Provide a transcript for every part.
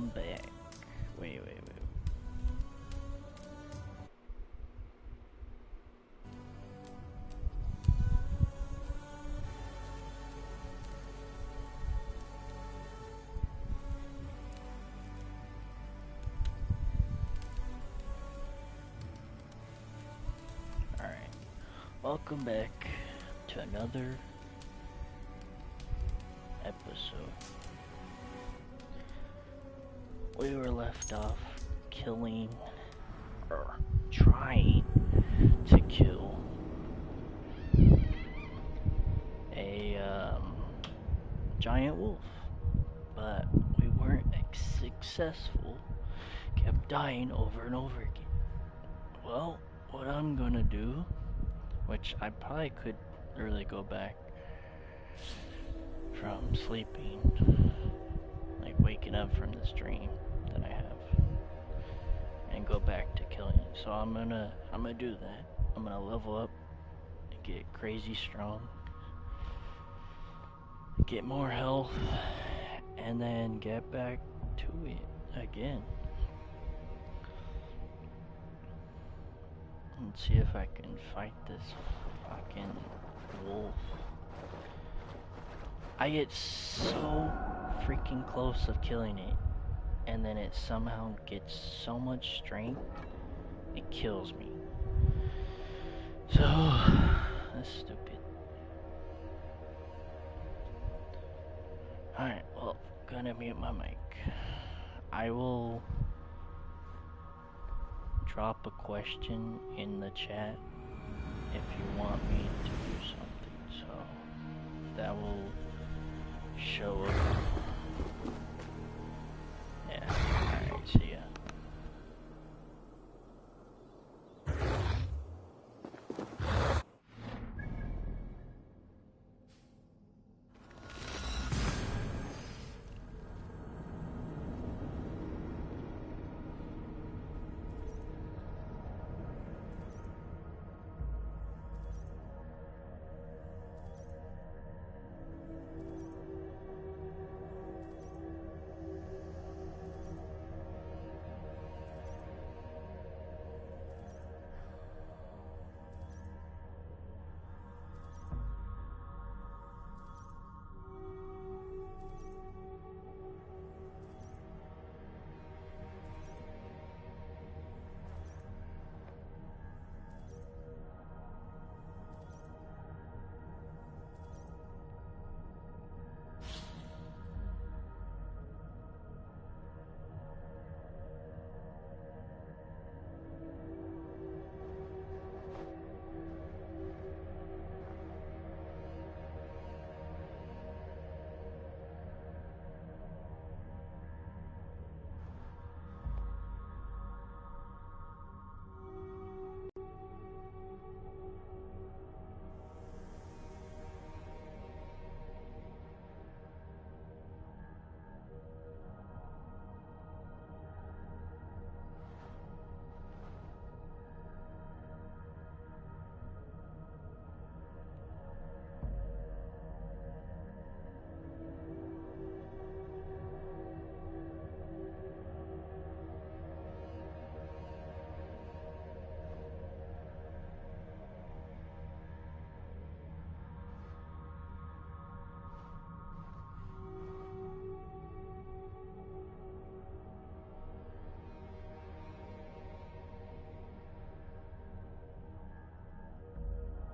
Welcome back. Wait. Alright. Welcome back to another episode. We were left off killing, or trying to kill, a giant wolf, but we weren't successful, kept dying over and over again. Well, what I'm gonna do, which I probably could really go back from sleeping, like waking up from this dream that I have, and go back to killing. So I'm gonna do that. I'm gonna level up and get crazy strong, get more health, and then get back to it again. And see if I can fight this fucking wolf. I get so freaking close of killing it, and then it somehow gets so much strength, it kills me. So, that's stupid. Alright, well, gonna mute my mic. I will drop a question in the chat if you want me to do something, so that will show up. Yeah, alright, see ya.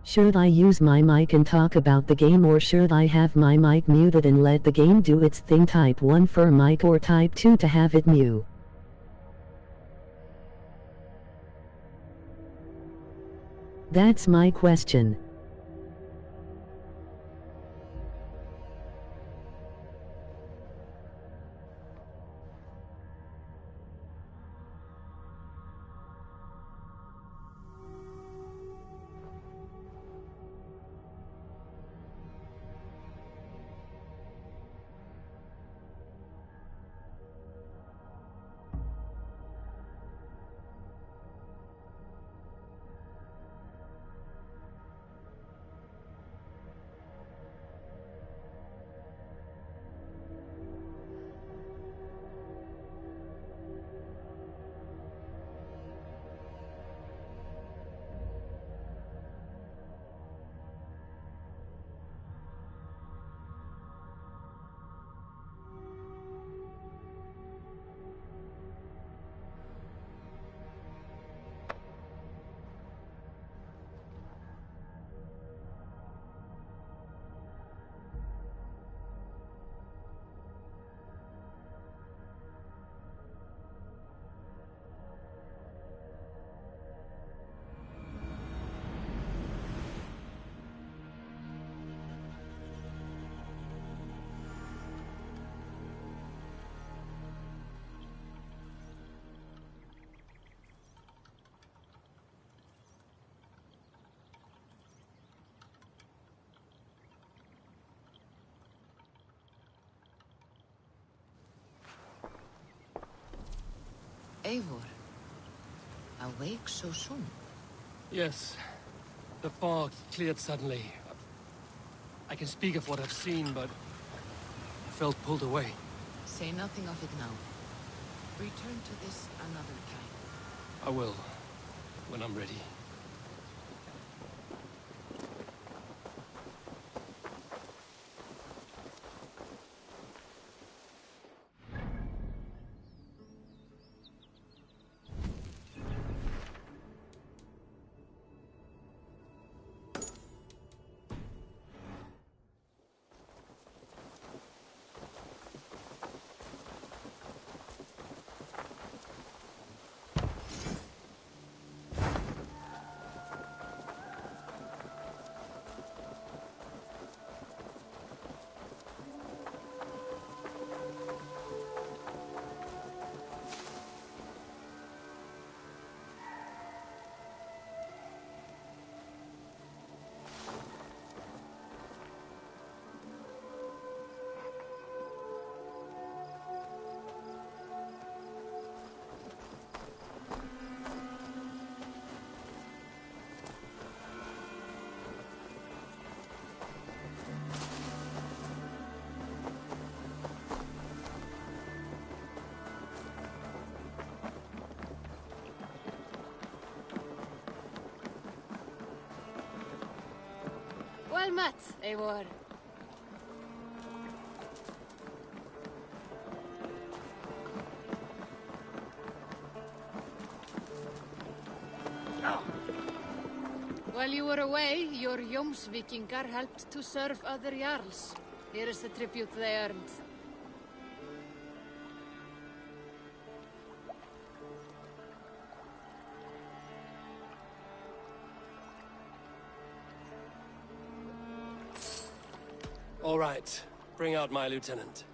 Should I use my mic and talk about the game, or should I have my mic muted and let the game do its thing? Type 1 for mic or type 2 to have it mute. That's my question. Eivor, awake so soon? Yes. The fog cleared suddenly. I can speak of what I've seen, but I felt pulled away. Say nothing of it now. Return to this another time. I will, when I'm ready. Well met, Eivor. While you were away, your Jomsvikingar helped to serve other Jarls. Here is the tribute they earned. All right. Bring out my lieutenant.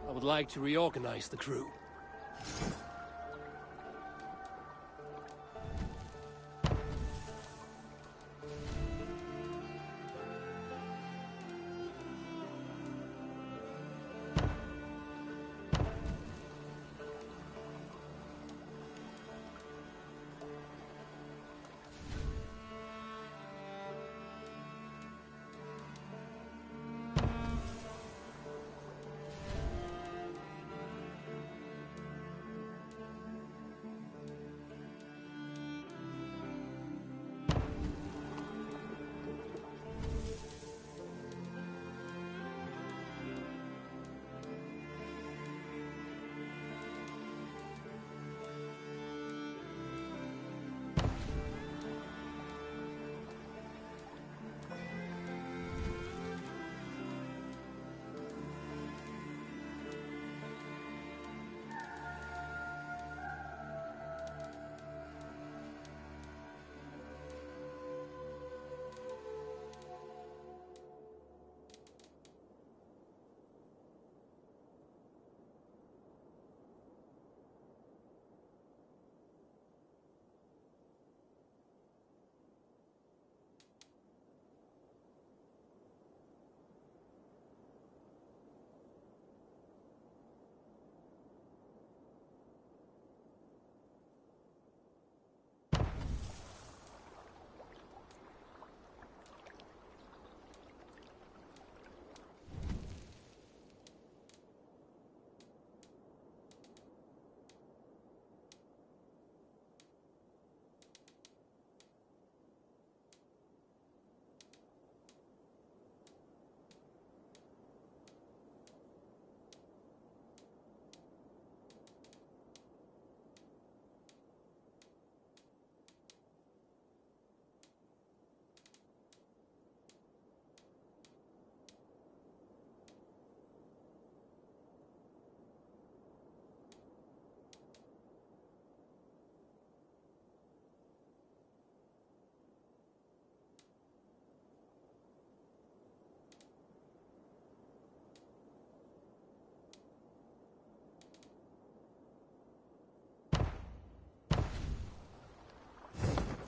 I would like to reorganize the crew.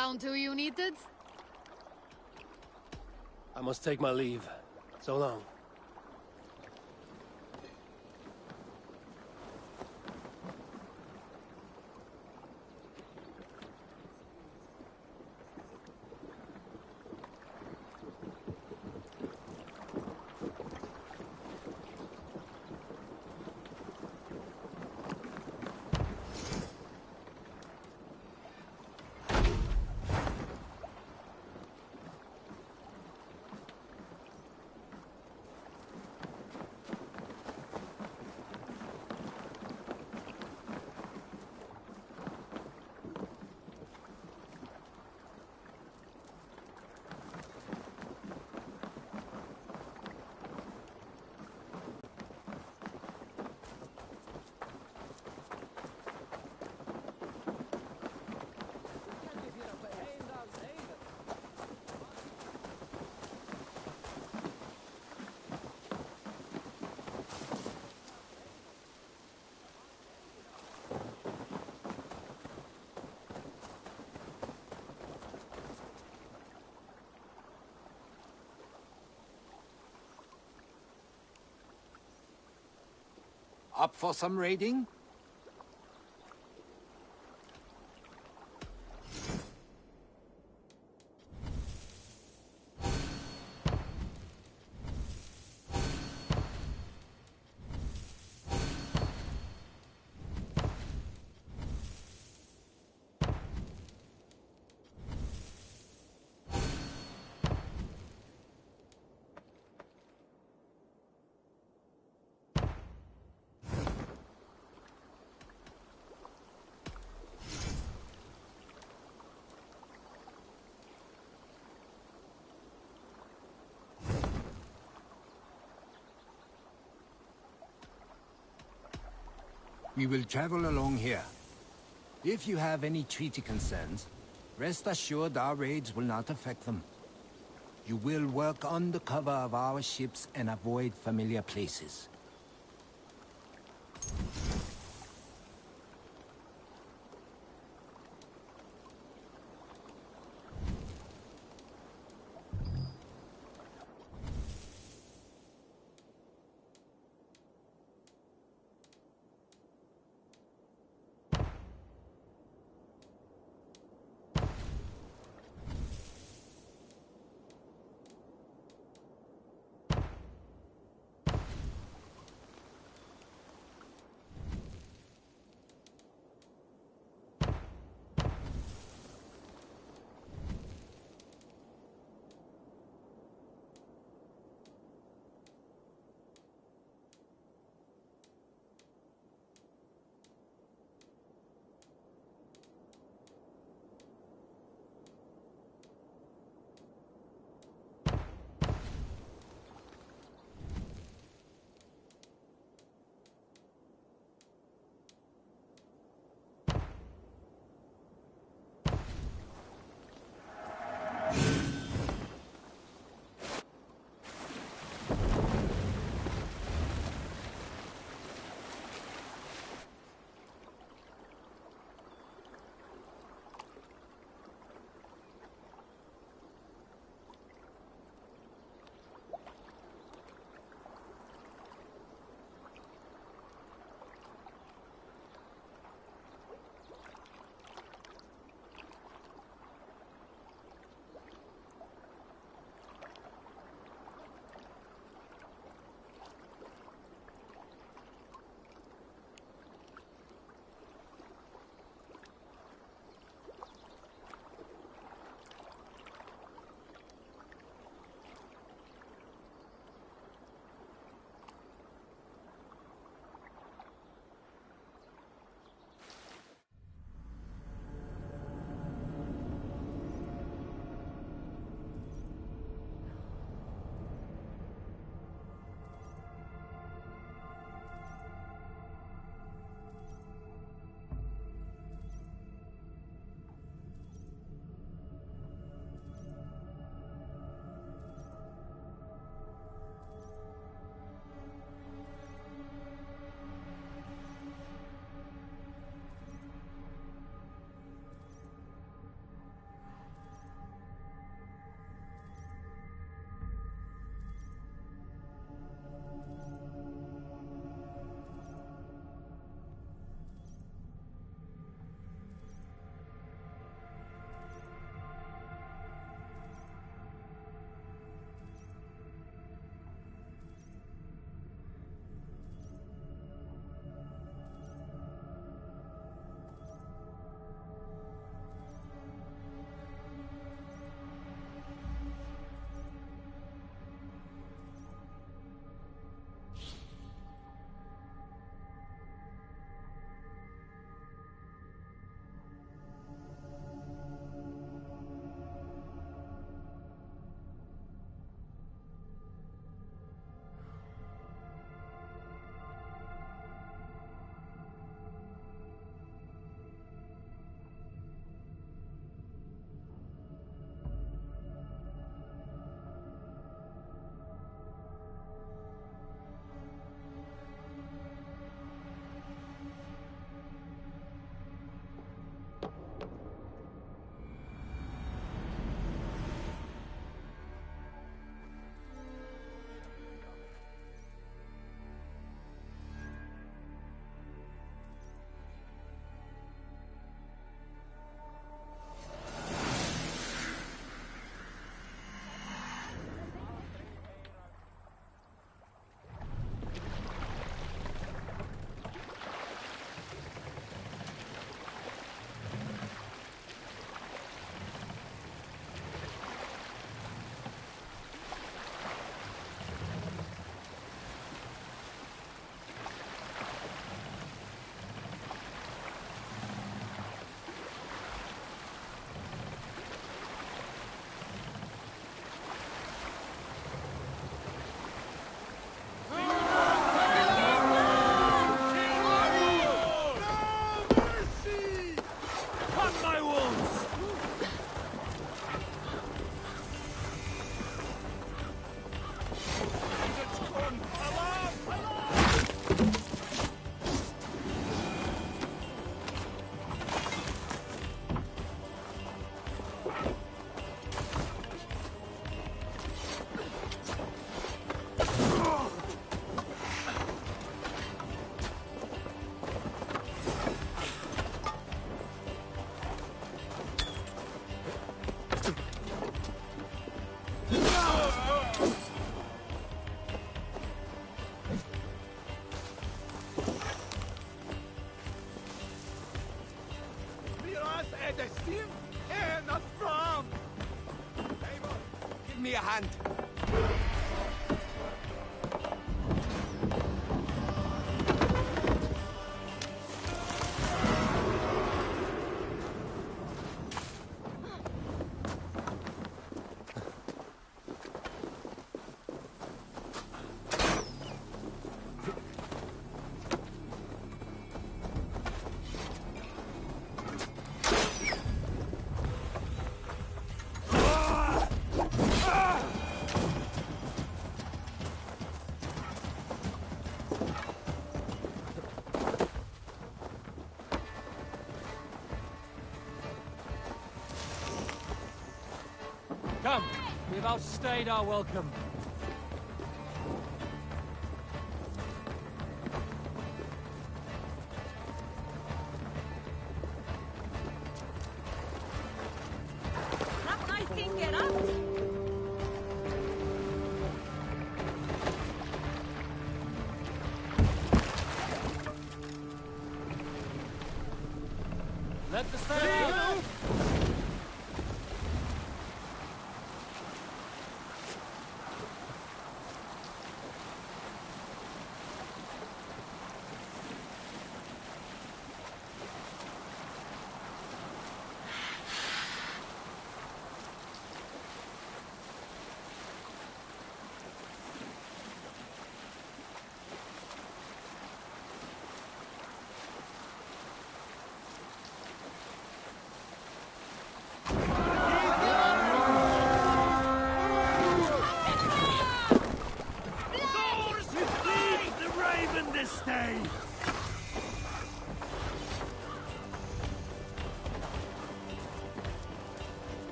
Found who you needed? I must take my leave. So long. Up for some raiding? We will travel along here. If you have any treaty concerns, rest assured our raids will not affect them. You will work under cover of our ships and avoid familiar places. me a hand. Come, we've outstayed our welcome. Let the sail out!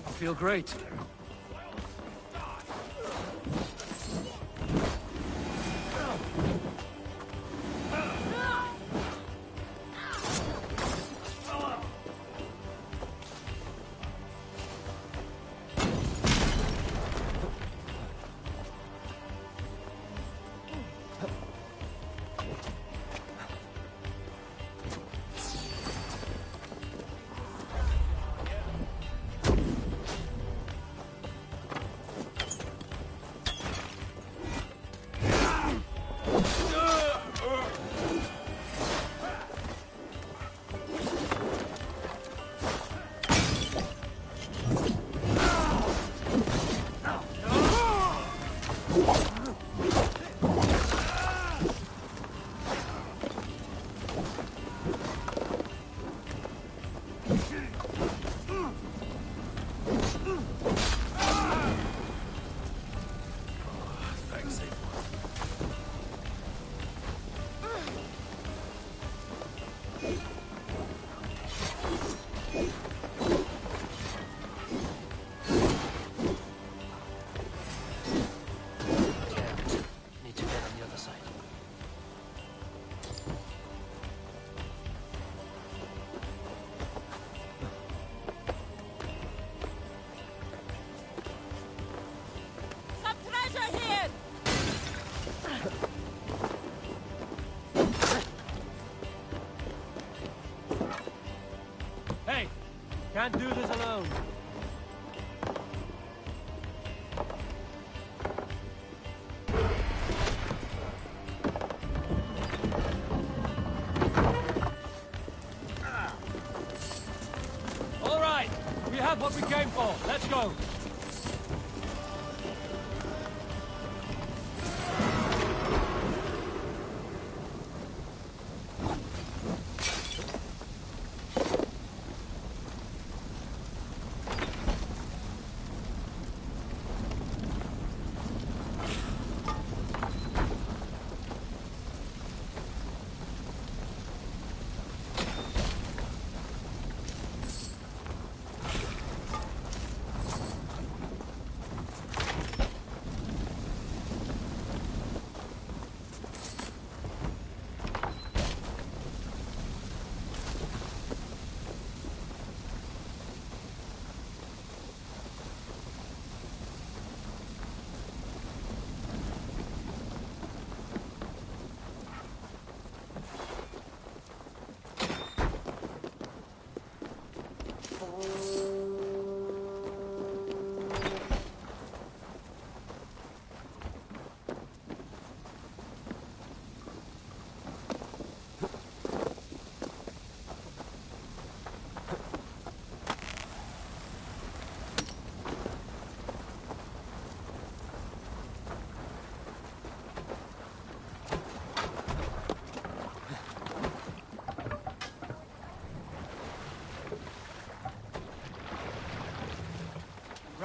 I feel great. Hey, can't do this alone. All right, we have what we came for. Let's go.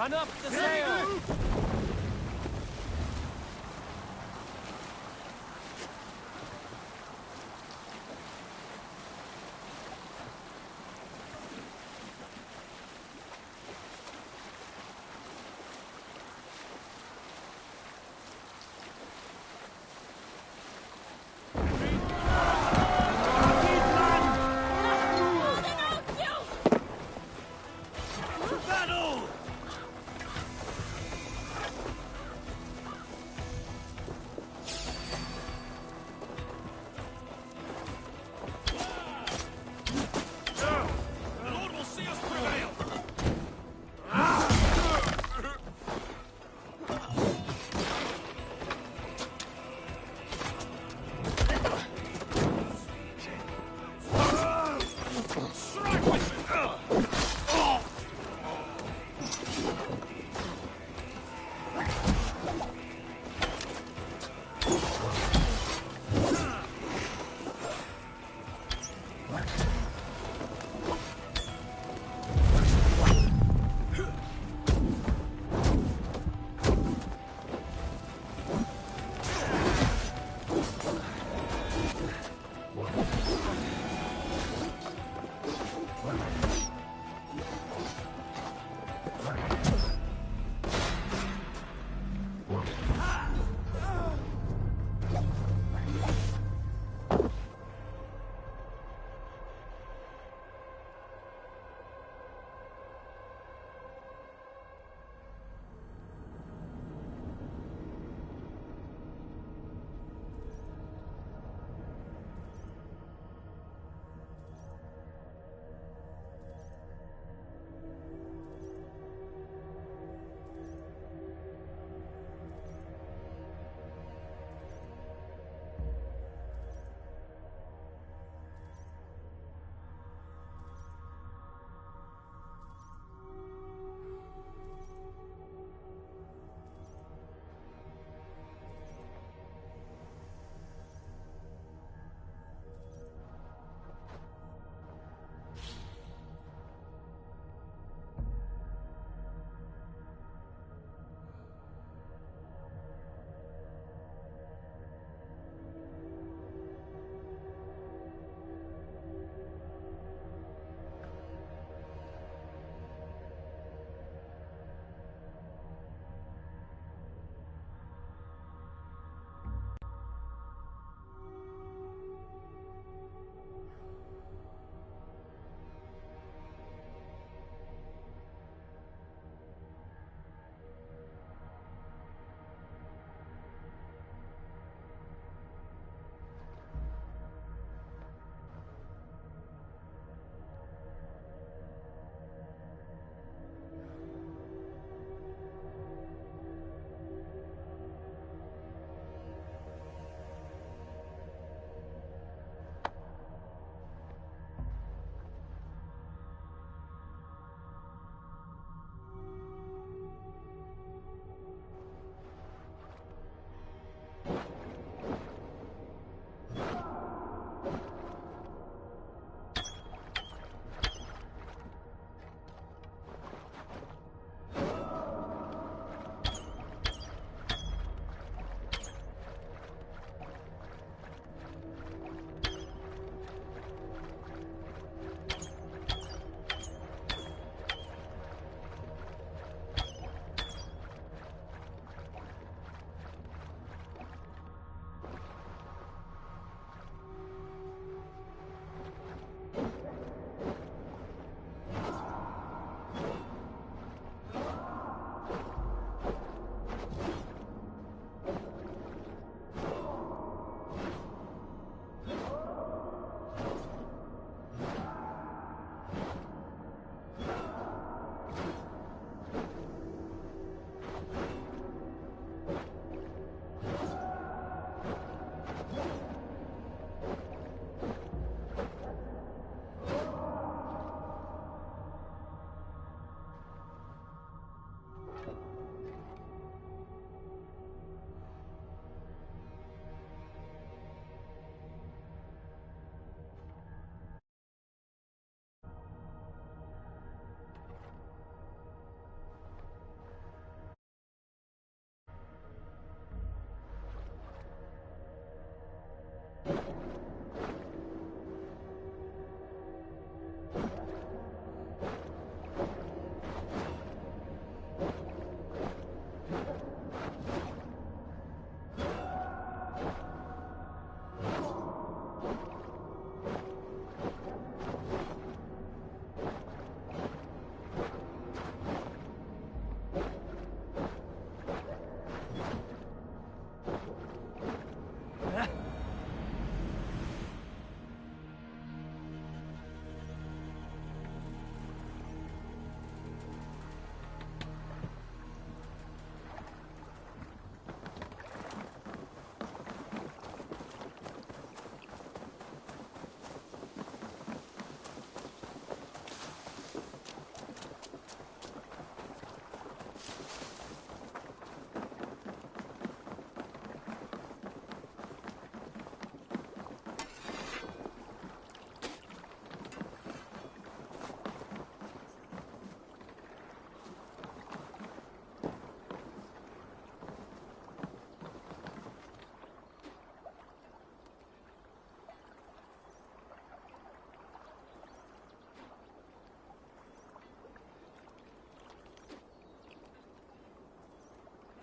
Run up the sail!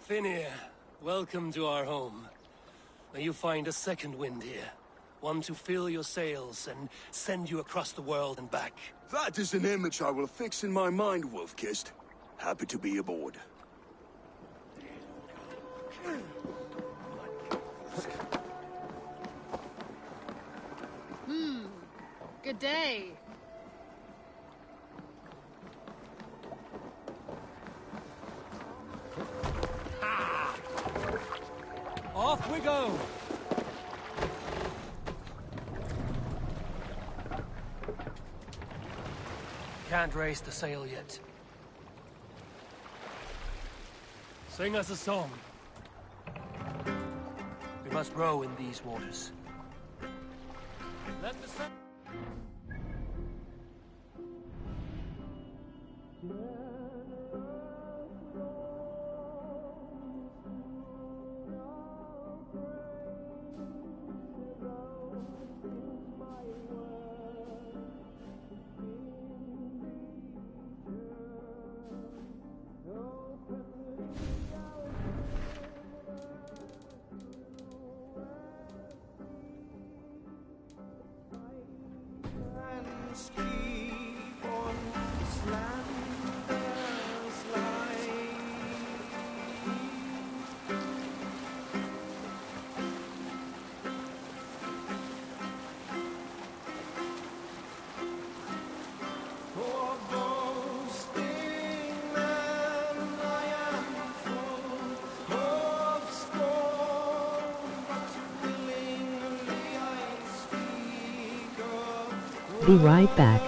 Finir, welcome to our home. May you find a second wind here. One to fill your sails and send you across the world and back. That is an image I will fix in my mind, Wolf-Kissed. Happy to be aboard. Good day. Off we go! Can't raise the sail yet. Sing us a song. We must row in these waters. Let the sun... Be right back.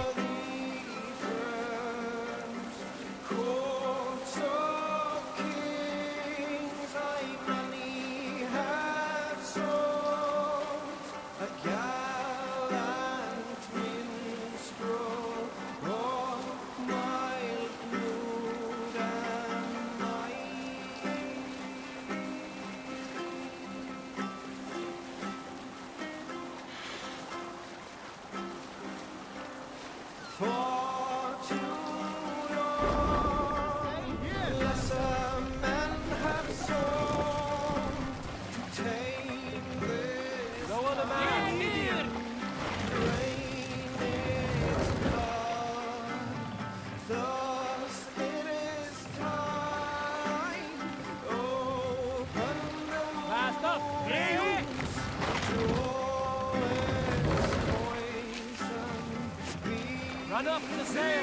Run up the sail!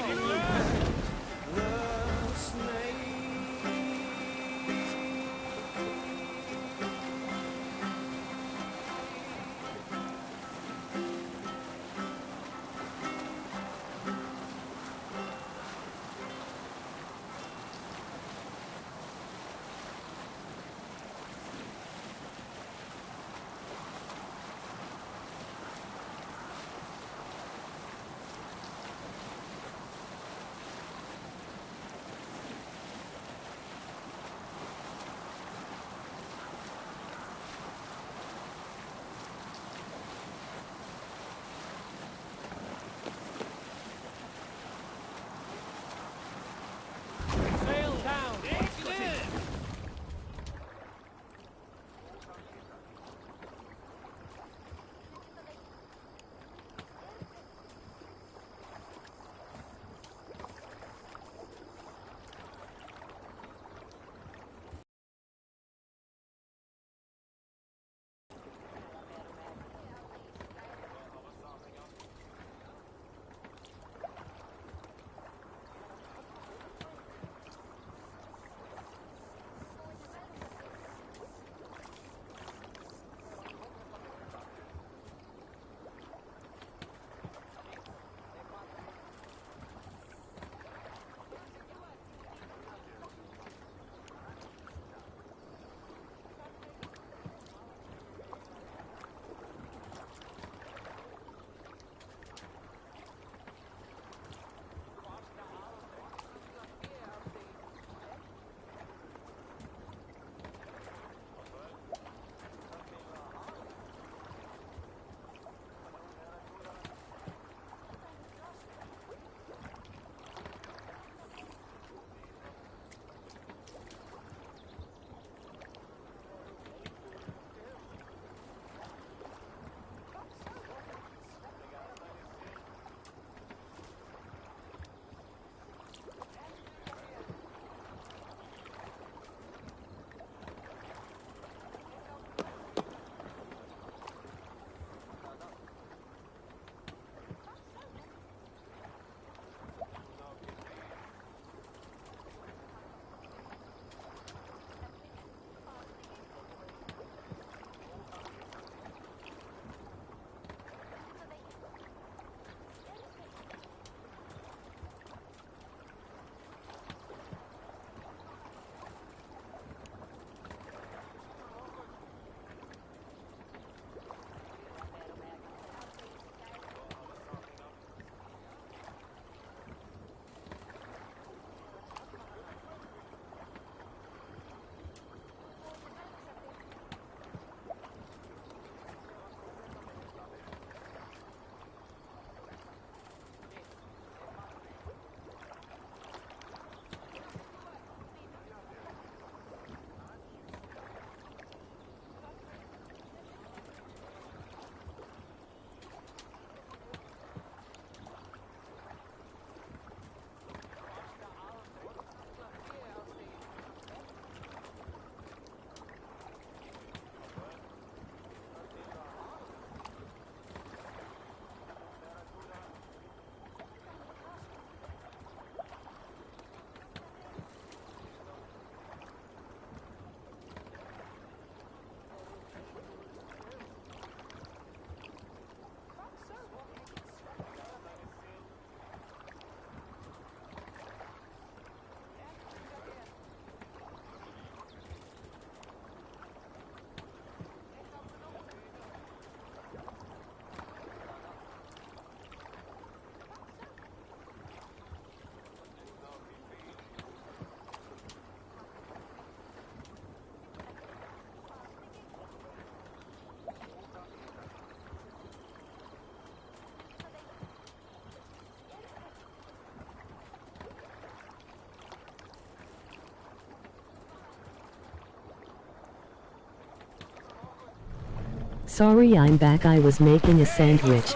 Sorry, I'm back. I was making a sandwich.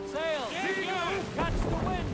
Sail! Catch the wind!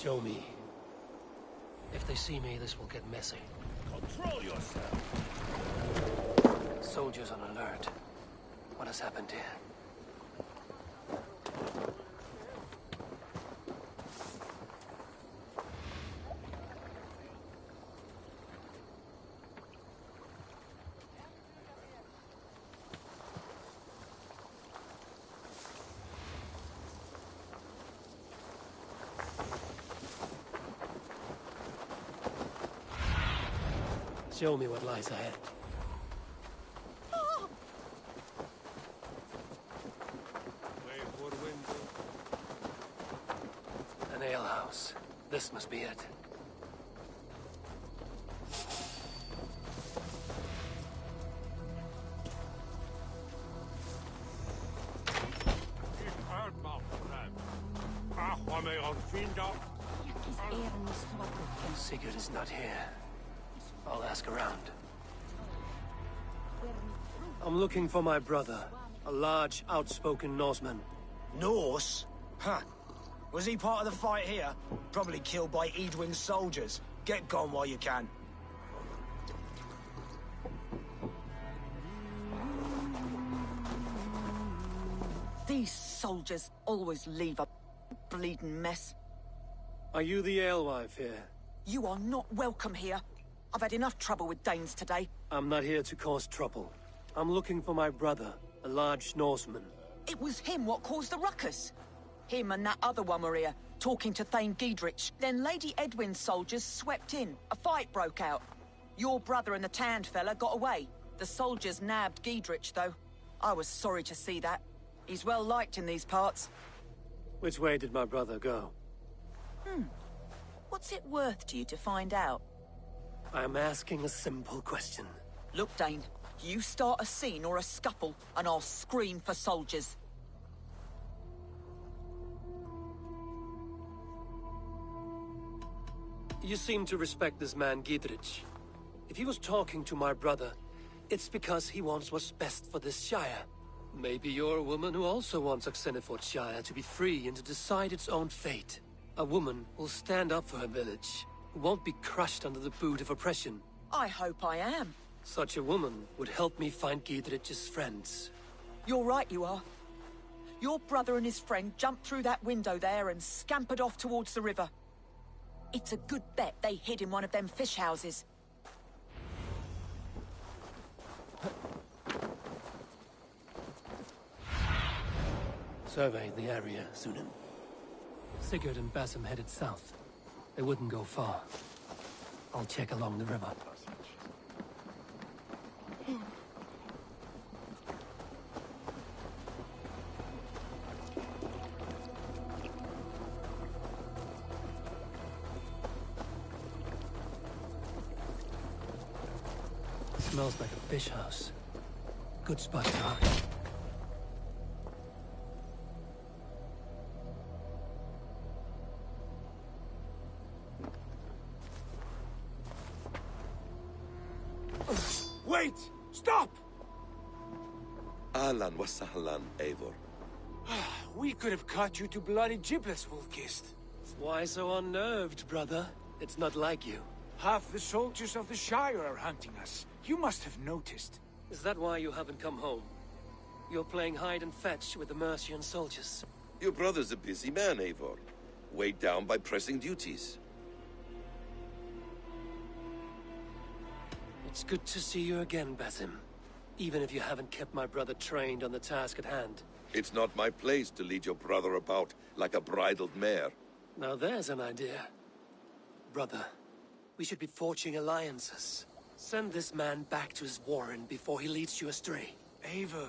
Show me. If they see me, this will get messy. Control yourself. Soldiers on alert. What has happened here? Show me what lies ahead. An alehouse. This must be it. Sigurd is not here. I'll ask around. I'm looking for my brother, a large, outspoken Norseman. Norse? Huh. Was he part of the fight here? Probably killed by Edwin's soldiers. Get gone while you can. These soldiers always leave a bleeding mess. Are you the alewife here? You are not welcome here. I've had enough trouble with Danes today. I'm not here to cause trouble. I'm looking for my brother, a large Norseman. It was him what caused the ruckus. Him and that other one were here, talking to Thane Giedrich. Then Lady Edwin's soldiers swept in. A fight broke out. Your brother and the tanned fella got away. The soldiers nabbed Giedrich, though. I was sorry to see that. He's well liked in these parts. Which way did my brother go? What's it worth to you to find out? I'm asking a simple question. Look, Dane, you start a scene or a scuffle, and I'll scream for soldiers. You seem to respect this man, Giedrich. If he was talking to my brother, it's because he wants what's best for this Shire. Maybe you're a woman who also wants Oxenfordshire to be free and to decide its own fate. A woman who'll stand up for her village, who won't be crushed under the boot of oppression. I hope I am. Such a woman would help me find Giedrich's friends. You're right, you are. Your brother and his friend jumped through that window there and scampered off towards the river. It's a good bet they hid in one of them fish houses. Survey the area, Sunan. Sigurd and Basim headed south. They wouldn't go far. I'll check along the river. Smells like a fish house. Good spot to hide. Wait! Stop! Ahlan wa sahlan, Eivor. We could have cut you to bloody giblets, Wolf-Kissed. Why so unnerved, brother? It's not like you. Half the soldiers of the Shire are hunting us. You must have noticed. Is that why you haven't come home? You're playing hide and fetch with the Mercian soldiers. Your brother's a busy man, Eivor. Weighed down by pressing duties. It's good to see you again, Basim. Even if you haven't kept my brother trained on the task at hand. It's not my place to lead your brother about like a bridled mare. Now there's an idea. Brother, we should be forging alliances. Send this man back to his warren before he leads you astray. Eivor,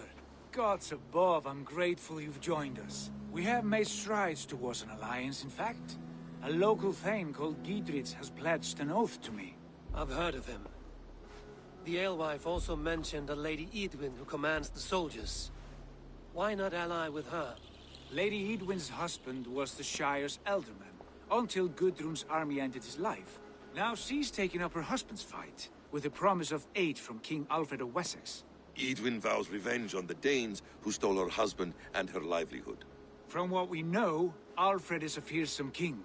gods above, I'm grateful you've joined us. We have made strides towards an alliance, in fact. A local thane called Giedrich has pledged an oath to me. I've heard of him. The alewife also mentioned a Lady Edwin who commands the soldiers. Why not ally with her? Lady Edwin's husband was the Shire's elderman, until Gudrun's army ended his life. Now she's taken up her husband's fight, with the promise of aid from King Alfred of Wessex. Edwin vows revenge on the Danes who stole her husband and her livelihood. From what we know, Alfred is a fearsome king.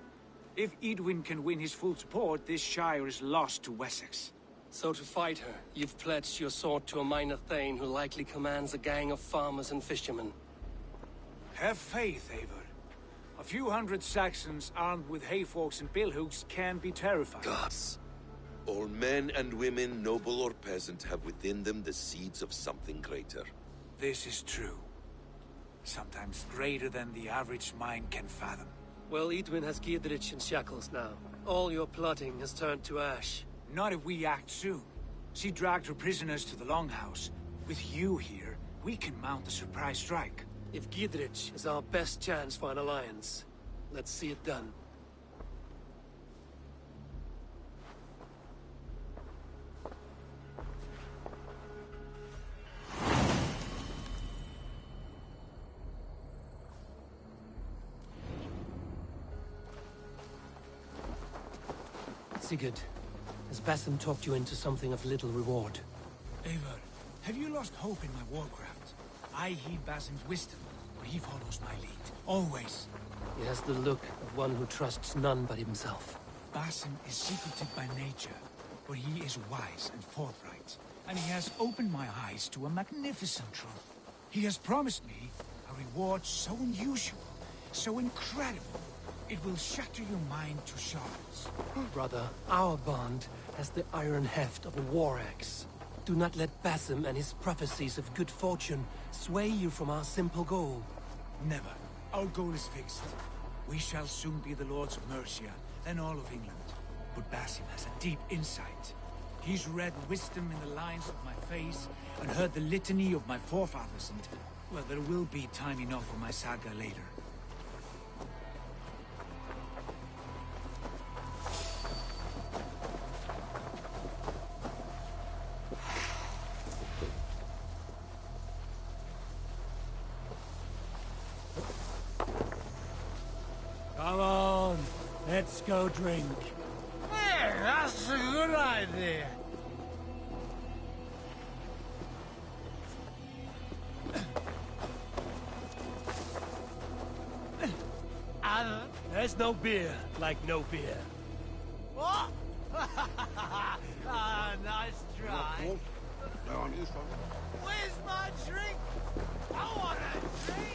If Edwin can win his full support, this Shire is lost to Wessex. So to fight her, you've pledged your sword to a minor thane who likely commands a gang of farmers and fishermen. Have faith, Eivor. A few hundred Saxons armed with hayforks and billhooks can be terrifying. Gods. All men and women, noble or peasant, have within them the seeds of something greater. This is true. Sometimes greater than the average mind can fathom. Well, Edwin has Giedrich in shackles now. All your plotting has turned to ash. Not if we act soon. She dragged her prisoners to the Longhouse. With you here, we can mount a surprise strike. If Giedrich is our best chance for an alliance, let's see it done. Sigurd, has Basim talked you into something of little reward? Eivor, have you lost hope in my warcraft? I heed Basim's wisdom, but he follows my lead. Always. He has the look of one who trusts none but himself. Basim is secretive by nature, but he is wise and forthright. And he has opened my eyes to a magnificent truth. He has promised me a reward so unusual, so incredible, it will shatter your mind to shards. Brother, our bond has the iron heft of a war axe. Do not let Basim and his prophecies of good fortune sway you from our simple goal. Never. Our goal is fixed. We shall soon be the lords of Mercia, then all of England. But Basim has a deep insight. He's read wisdom in the lines of my face, and heard the litany of my forefathers, and, well, there will be time enough for my saga later. Come on, let's go drink. Hey, that's a good idea. There's no beer like no beer. What? Ah, nice try. Where's my drink? I want a drink!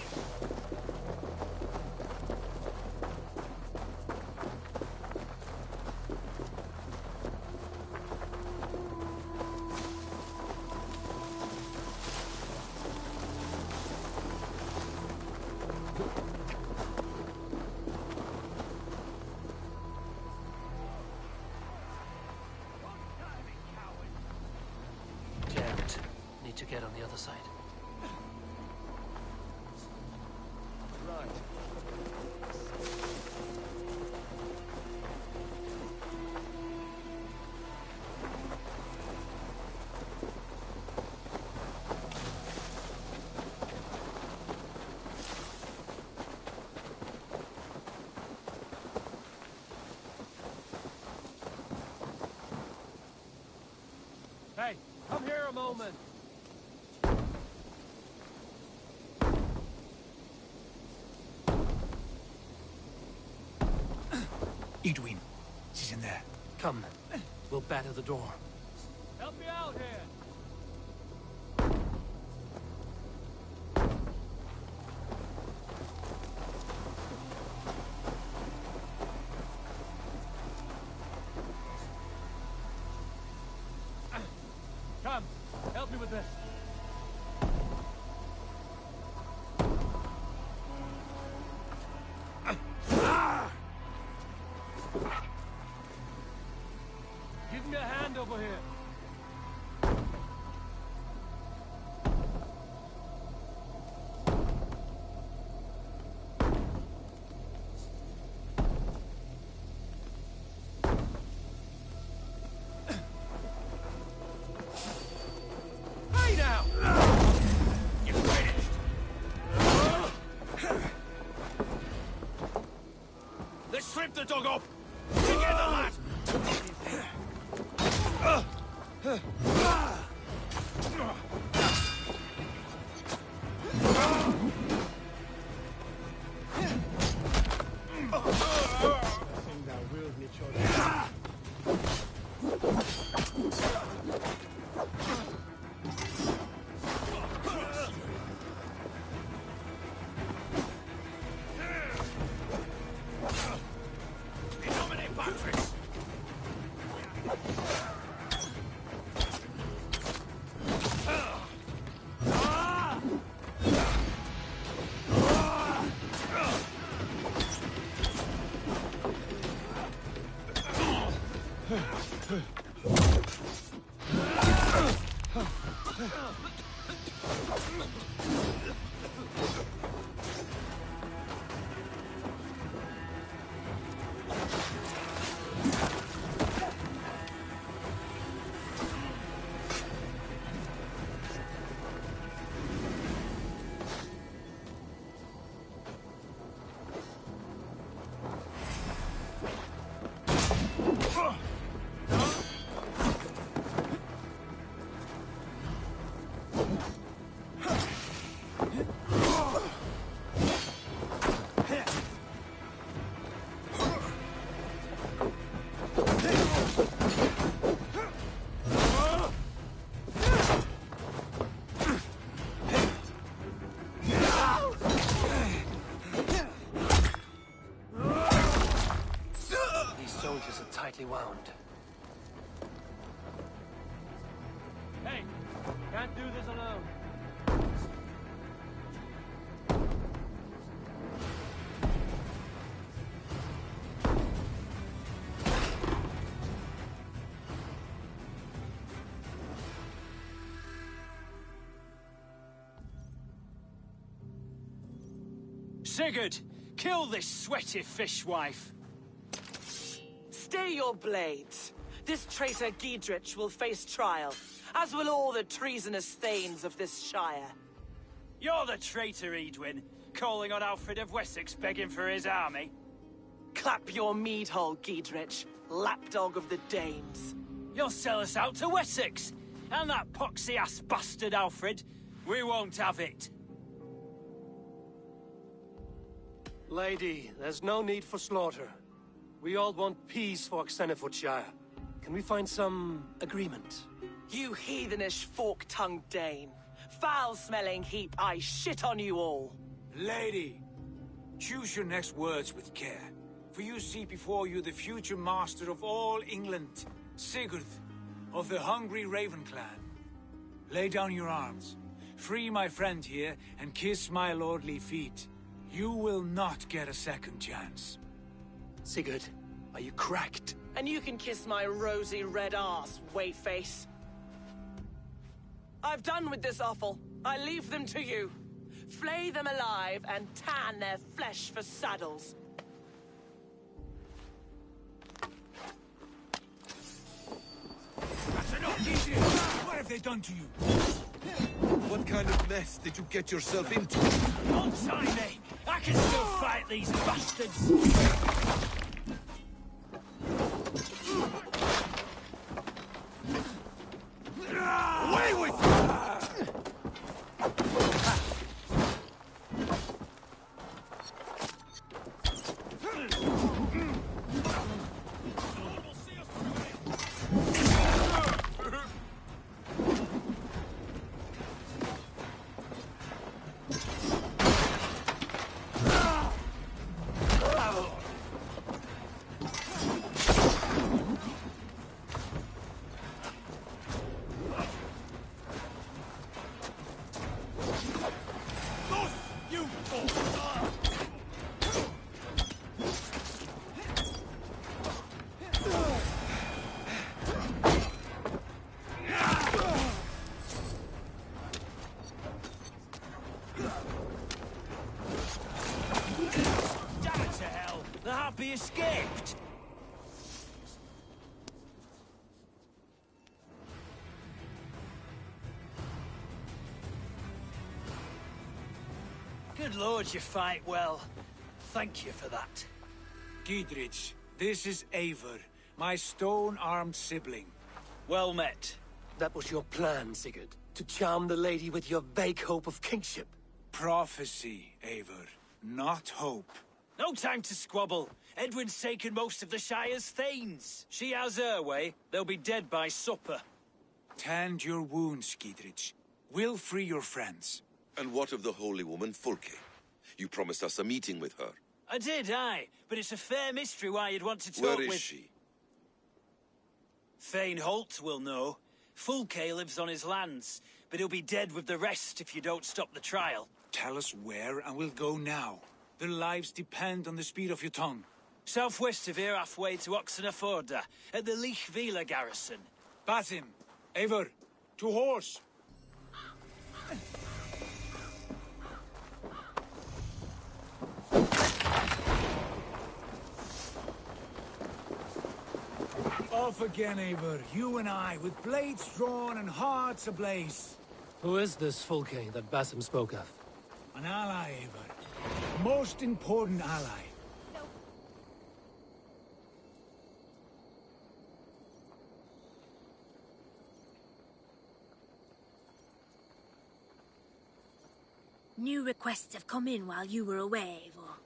Jammed. Need to get on the other side. Hey, come here a moment. Edwin, she's in there. Come. We'll batter the door. Help me out here. Come, help me with this. Give me a hand over here. Hey now! You finished! Let's strip the dog off! Together, lad! Dominate Patrick! Soldiers are tightly wound. Hey, can't do this alone. Sigurd, kill this sweaty fishwife. Stay your blades. This traitor Giedrich will face trial, as will all the treasonous thanes of this shire. You're the traitor, Edwin, calling on Alfred of Wessex begging for his army. Clap your mead hole, Giedrich, lapdog of the Danes. You'll sell us out to Wessex, and that poxy-ass bastard Alfred. We won't have it. Lady, there's no need for slaughter. We all want peace for Xenefootshire. Can we find some agreement? You heathenish fork-tongued Dane. Foul-smelling heap, I shit on you all. Lady, choose your next words with care. For you see before you the future master of all England, Sigurd, of the Hungry Raven clan. Lay down your arms. Free my friend here, and kiss my lordly feet. You will not get a second chance. Sigurd, are you cracked? And you can kiss my rosy red ass, wayface. I've done with this offal. I leave them to you. Flay them alive and tan their flesh for saddles. That's enough, easy! What have they done to you? What kind of mess did you get yourself into? Don't sign me! I can still fight these bastards! Away with you! He escaped! Good lord, you fight well. Thank you for that. Giedrich, this is Eivor, my stone-armed sibling. Well met. That was your plan, Sigurd. To charm the lady with your vague hope of kingship. Prophecy, Eivor, not hope. No time to squabble. Edwin's taken most of the Shire's thanes. She has her way. They'll be dead by supper. Tend your wounds, Giedrich. We'll free your friends. And what of the holy woman Fulke? You promised us a meeting with her. I did, aye. But it's a fair mystery why you'd want to talk with... Where is she? Thane Holt will know. Fulke lives on his lands, but he'll be dead with the rest if you don't stop the trial. Tell us where, and we'll go now. Their lives depend on the speed of your tongue. Southwest of here, halfway to Oxenaforda, at the Lichvila garrison. Basim, Eivor, to horse! Off again, Eivor, you and I, with blades drawn and hearts ablaze. Who is this Fulke that Basim spoke of? An ally, Eivor. Most important ally. New requests have come in while you were away, Eivor.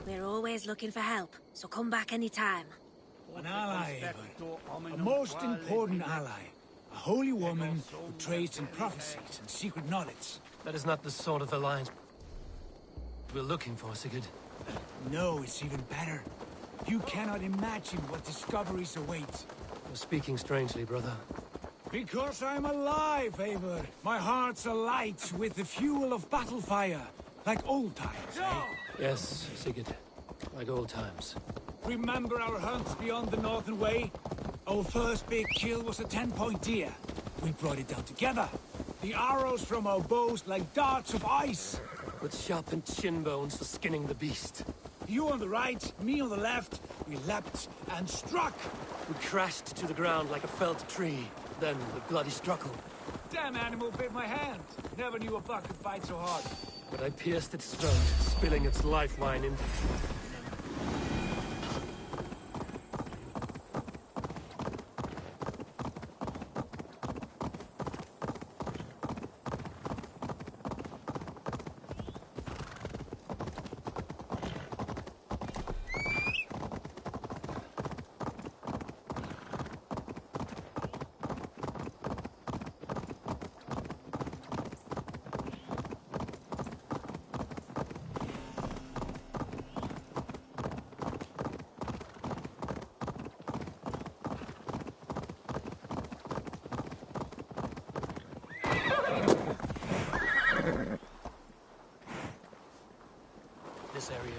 We're always looking for help, so come back anytime. An ally, Eivor. A most important ally. A holy woman who trades in prophecies and secret knowledge. That is not the sort of alliance we're looking for, Sigurd. No, it's even better. You cannot imagine what discoveries await. You're speaking strangely, brother. Because I'm alive, Eivor. My heart's alight with the fuel of battle fire. Like old times, eh? Yes, Sigurd. Like old times. Remember our hunts beyond the Northern Way? Our first big kill was a 10-point deer. We brought it down together. The arrows from our bows like darts of ice. With sharpened shin bones for skinning the beast. You on the right, me on the left. We leapt and struck. We crashed to the ground like a felled tree. Then the bloody struggle. Damn animal bit my hand. Never knew a buck could bite so hard. But I pierced its throat, spilling its life wine into...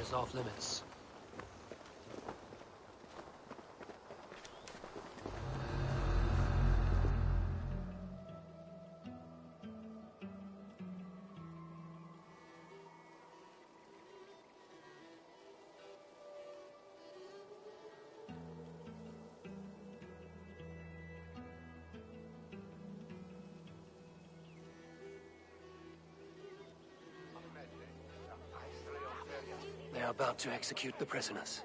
is off limits. They are about to execute the prisoners.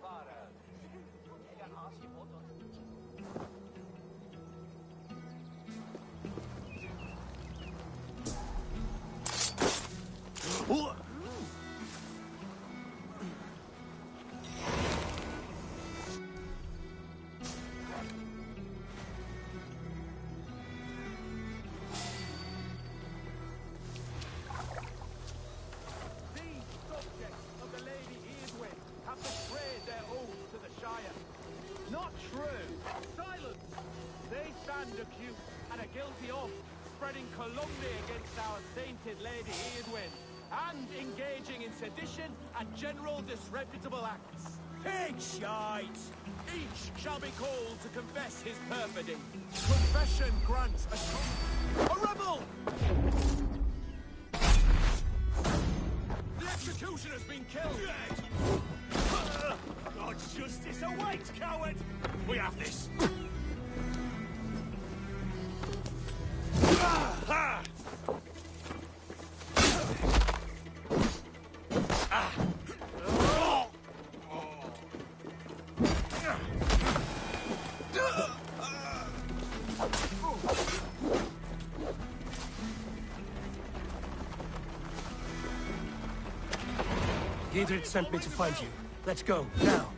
Not true. Silence! They stand accused and are guilty of spreading calumny against our sainted Lady Eadwyn and engaging in sedition and general disreputable acts. Pig shite! Each shall be called to confess his perfidy. Confession grants a rebel! The executioner's been killed! God's justice awaits, coward! We have this! Giedrich sent me to find you. Let's go, now.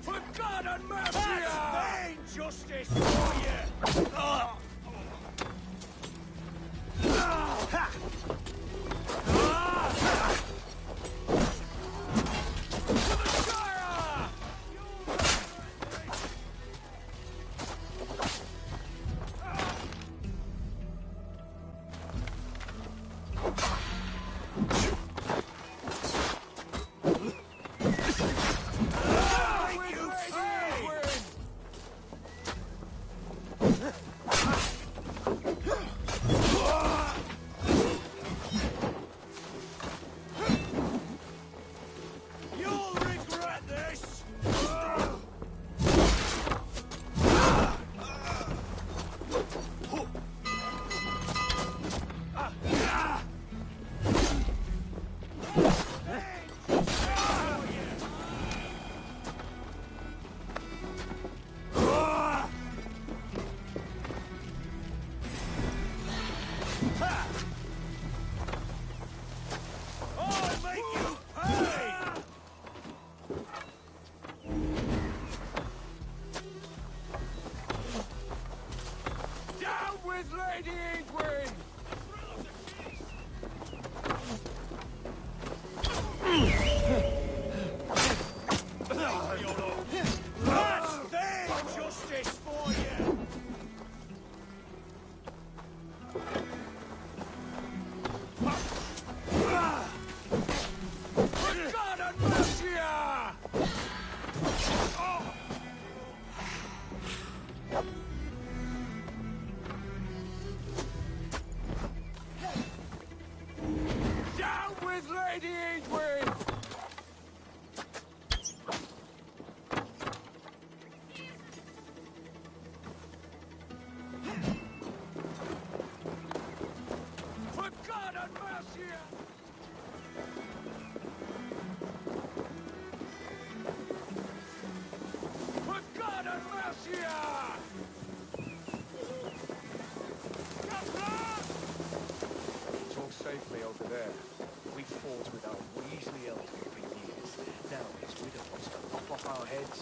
For God and mercy! Vain justice for you! Lady Eadwyn! That's their justice for you! For God and mercy! Down with Lady Eadwyn! For God and mercy! For God and mercy! Talk safely over there. We fought with our Weasley elder for years. Now his widow wants to lop off our heads.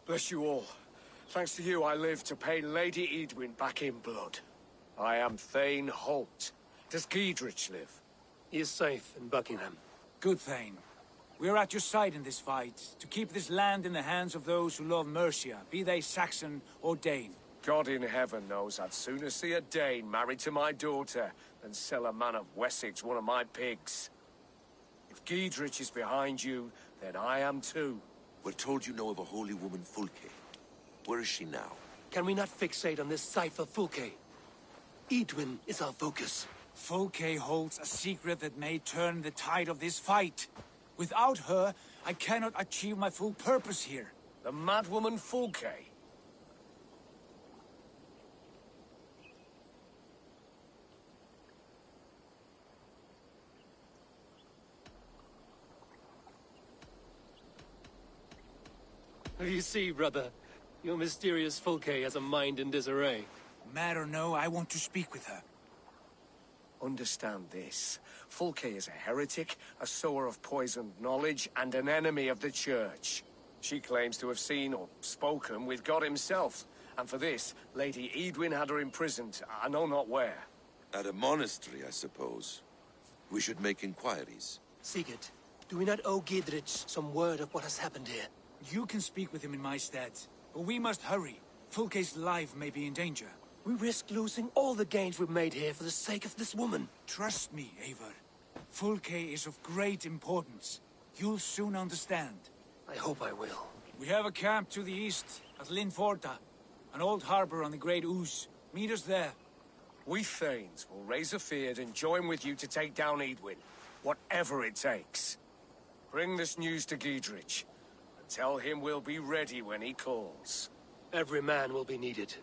Bless you all. Thanks to you, I live to pay Lady Eadwyn back in blood. I am Thane Holt. Does Giedrich live? He is safe in Buckingham. Good, Thane. We are at your side in this fight, to keep this land in the hands of those who love Mercia, be they Saxon or Dane. God in heaven knows I'd sooner see a Dane married to my daughter than sell a man of Wessex one of my pigs. If Giedrich is behind you, then I am too. We're told you know of a holy woman, Fulke. Where is she now? Can we not fixate on this cipher, Fulke? Edwin is our focus. Fulke holds a secret that may turn the tide of this fight. Without her, I cannot achieve my full purpose here. The madwoman Fulke? You see, brother, your mysterious Fulke has a mind in disarray. Mad or no, I want to speak with her. Understand this. Fulke is a heretic, a sower of poisoned knowledge, and an enemy of the Church. She claims to have seen or spoken with God himself. And for this, Lady Edwin had her imprisoned, I know not where. At a monastery, I suppose. We should make inquiries. Sigurd, do we not owe Giedrich some word of what has happened here? You can speak with him in my stead, but we must hurry. Fulke's life may be in danger. We risk losing all the gains we've made here for the sake of this woman. Trust me, Eivor. Fulke is of great importance. You'll soon understand. I hope I will. We have a camp to the east, at Linforta. An old harbor on the Great Ouse. Meet us there. We Thanes will raise a feud and join with you to take down Edwin. Whatever it takes. Bring this news to Giedrich. And tell him we'll be ready when he calls. Every man will be needed.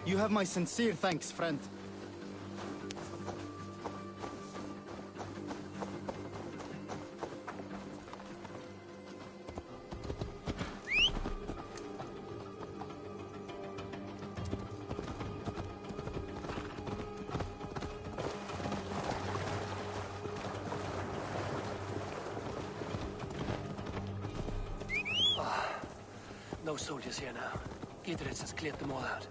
You have my sincere thanks, friend. No soldiers here now. Giedrich has cleared them all out.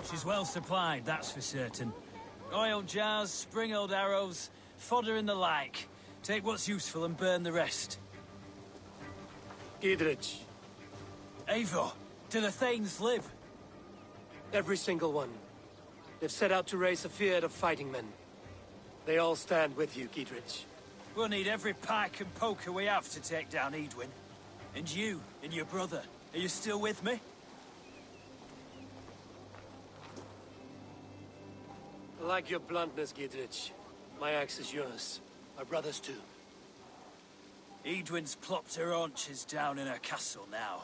She's well supplied, that's for certain. Oiled jars, spring-oiled arrows, fodder and the like. Take what's useful and burn the rest. Giedrich. Eivor, do the Thanes live? Every single one. They've set out to raise a field of fighting men. They all stand with you, Giedrich. We'll need every pike and poker we have to take down Edwin. And you, and your brother, are you still with me? I like your bluntness, Giedrich. My axe is yours. My brother's too. Edwin's plopped her haunches down in her castle now.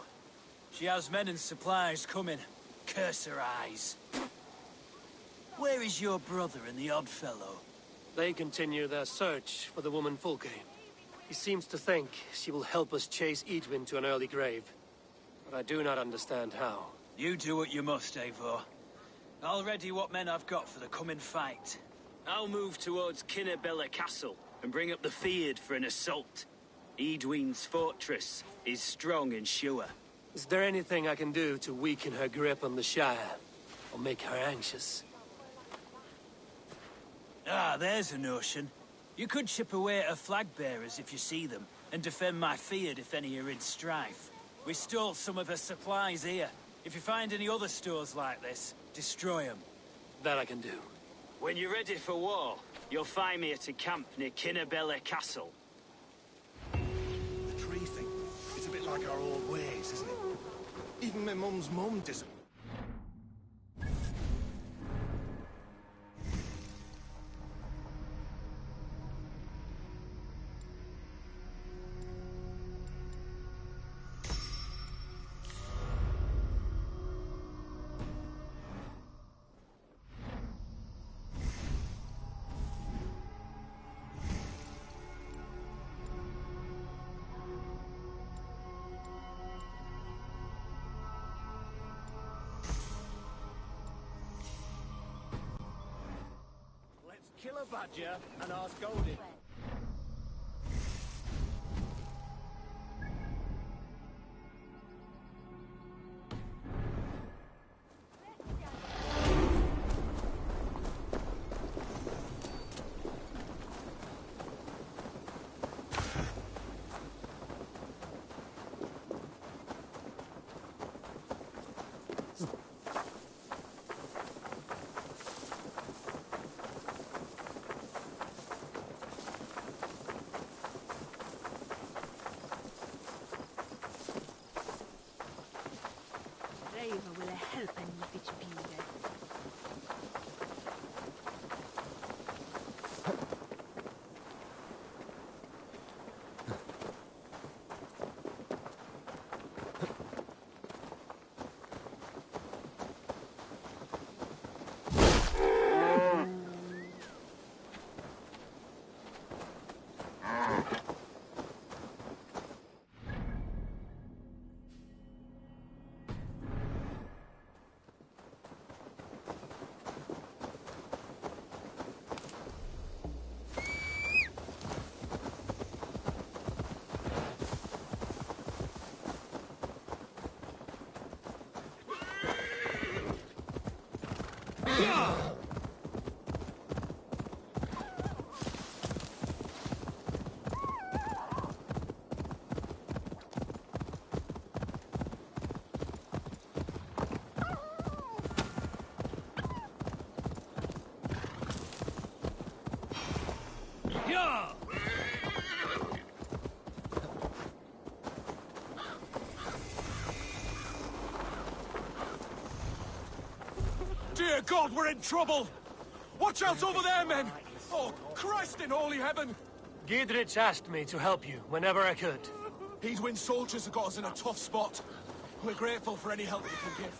She has men and supplies coming. Curse her eyes. Where is your brother and the odd fellow? They continue their search for the woman Fulke. He seems to think she will help us chase Edwin to an early grave. But I do not understand how. You do what you must, Eivor. I'll ready what men I've got for the coming fight. I'll move towards Kinnabella Castle and bring up the Fyrd for an assault. Edwin's fortress is strong and sure. Is there anything I can do to weaken her grip on the Shire? Or make her anxious? Ah, there's a notion. You could chip away at her flag bearers if you see them, and defend my Fyrd if any are in strife. We stole some of her supplies here. If you find any other stores like this, destroy them. That I can do. When you're ready for war, you'll find me at a camp near Kinnabella Castle. The tree thing. It's a bit like our old ways, isn't it? Even my mum's mum doesn't. Kill a badger and ask Goldie. Will help any bitch be there. Dear God, we're in trouble! Watch out over there, men! Oh, Christ in holy heaven! Giedrich asked me to help you whenever I could. Edwin's soldiers have got us in a tough spot. We're grateful for any help you can give.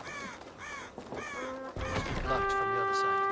Locked from the other side.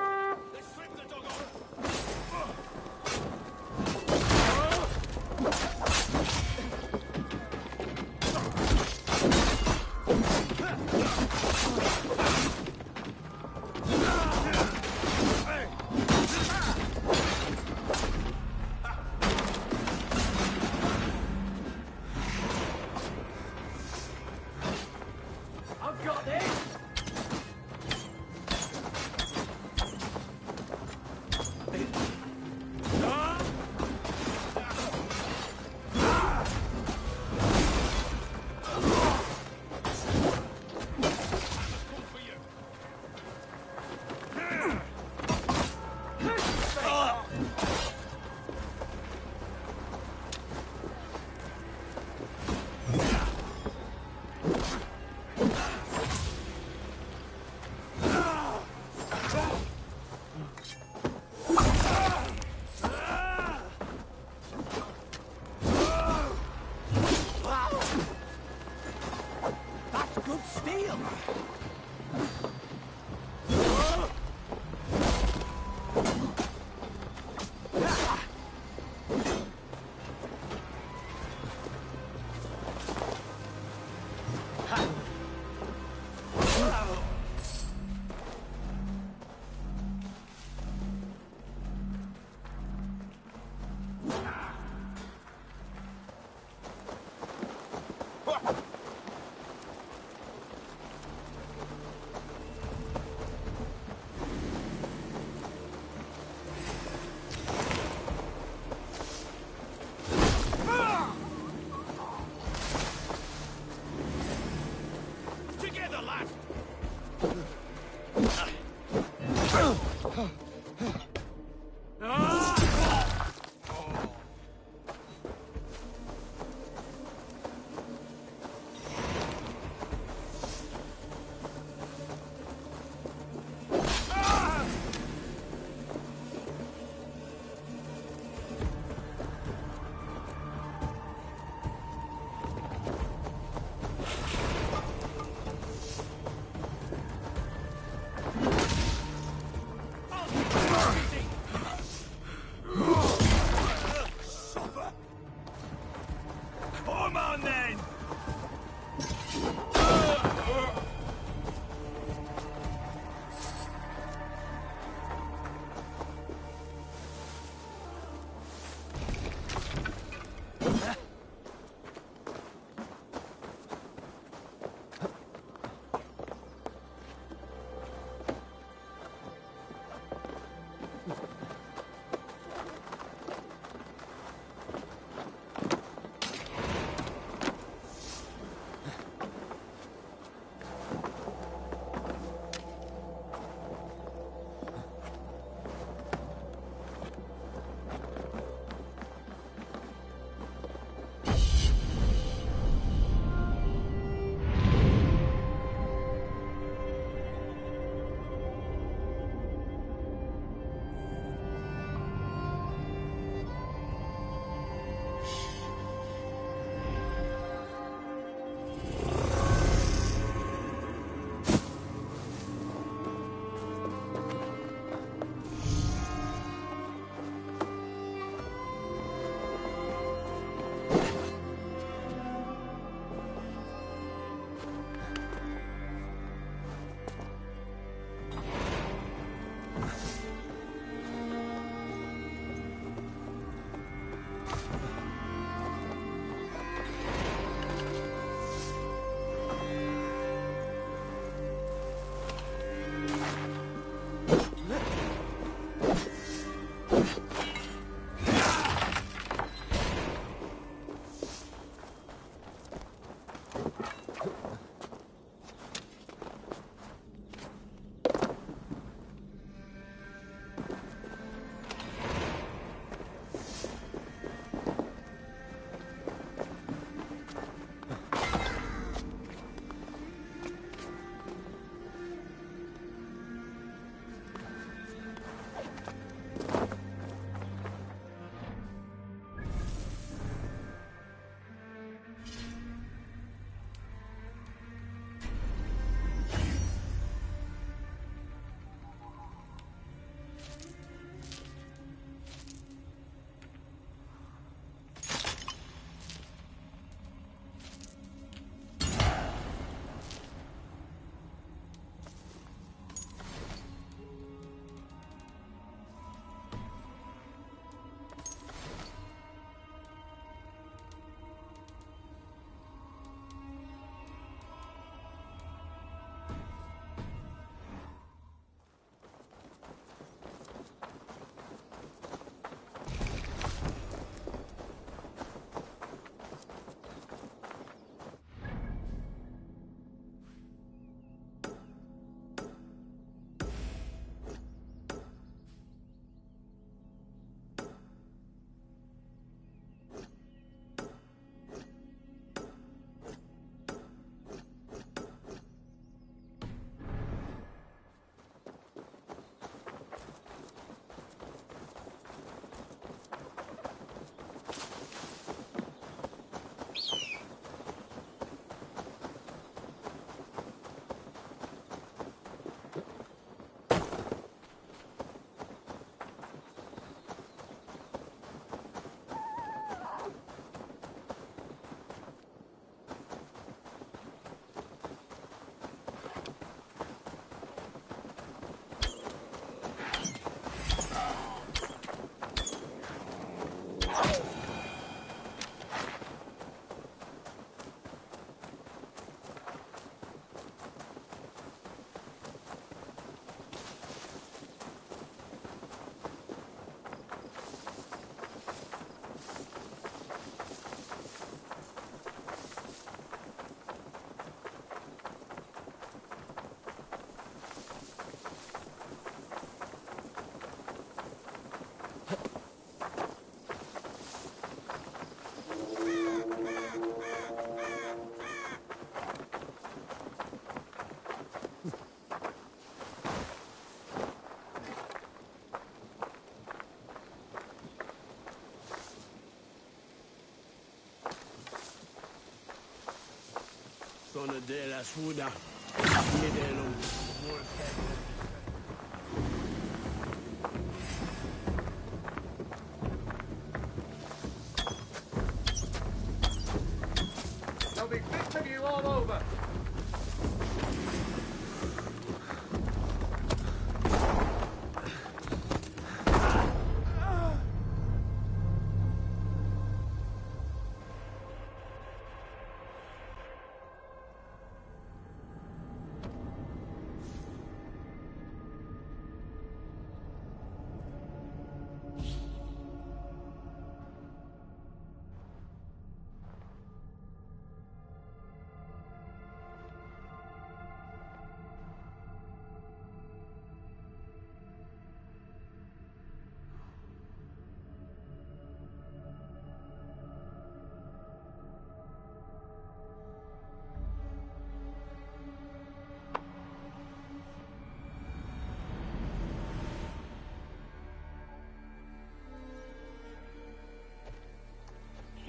Come on then! Sono della sfuda. Vedelo.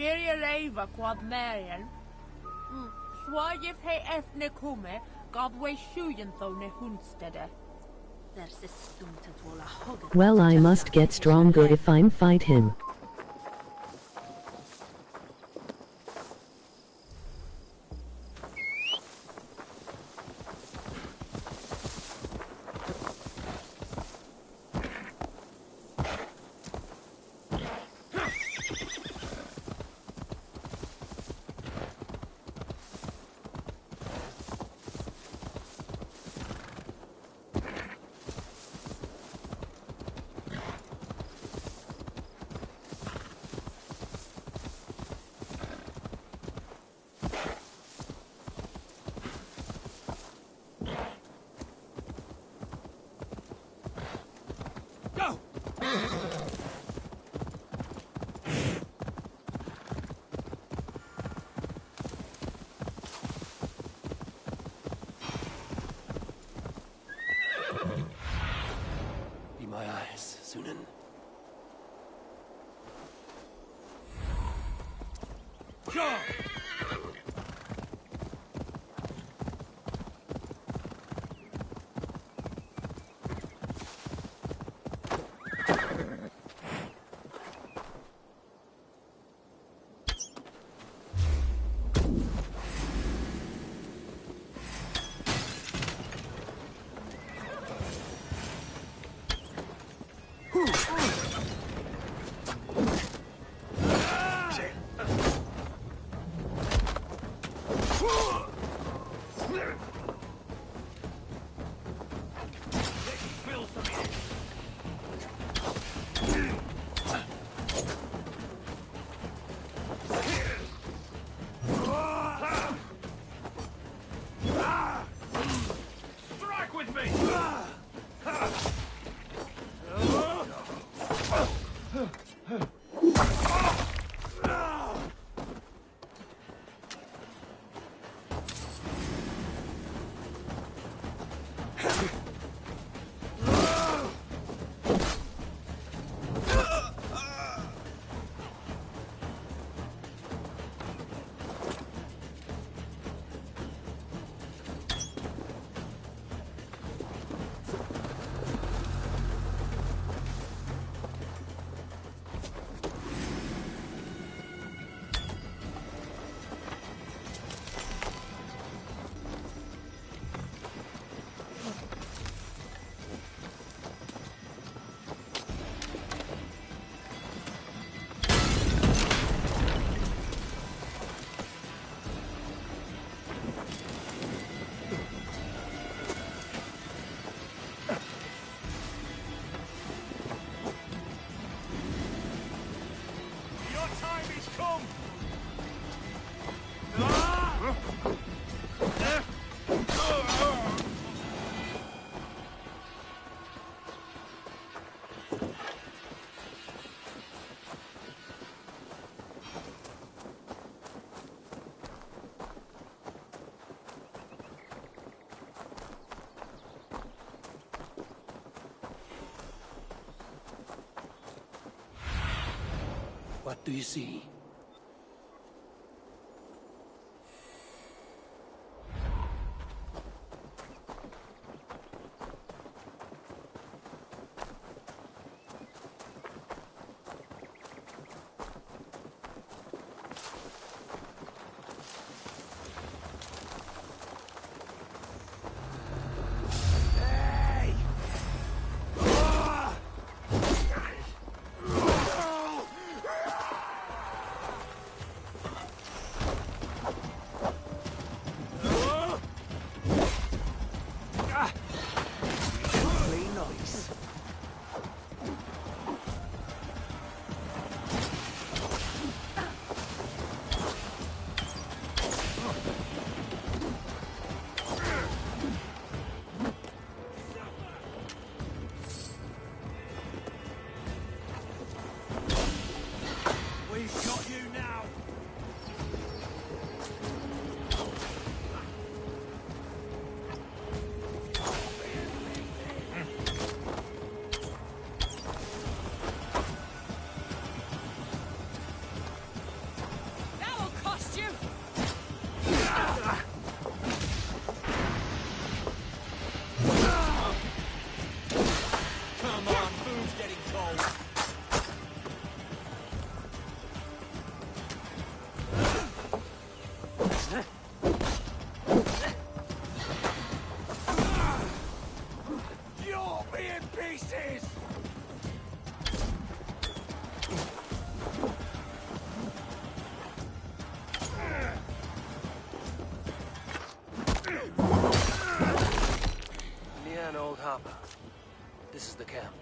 Kyrie leva quad Marian. Swajef he efne kumme, God way shuyen thone hunstede. There's a stunt at wall a hog. Well, I must get stronger if I'm fight him. Be my eyes, Sunan. Strike with me! Your time is come! What do you see? harbor. This is the camp.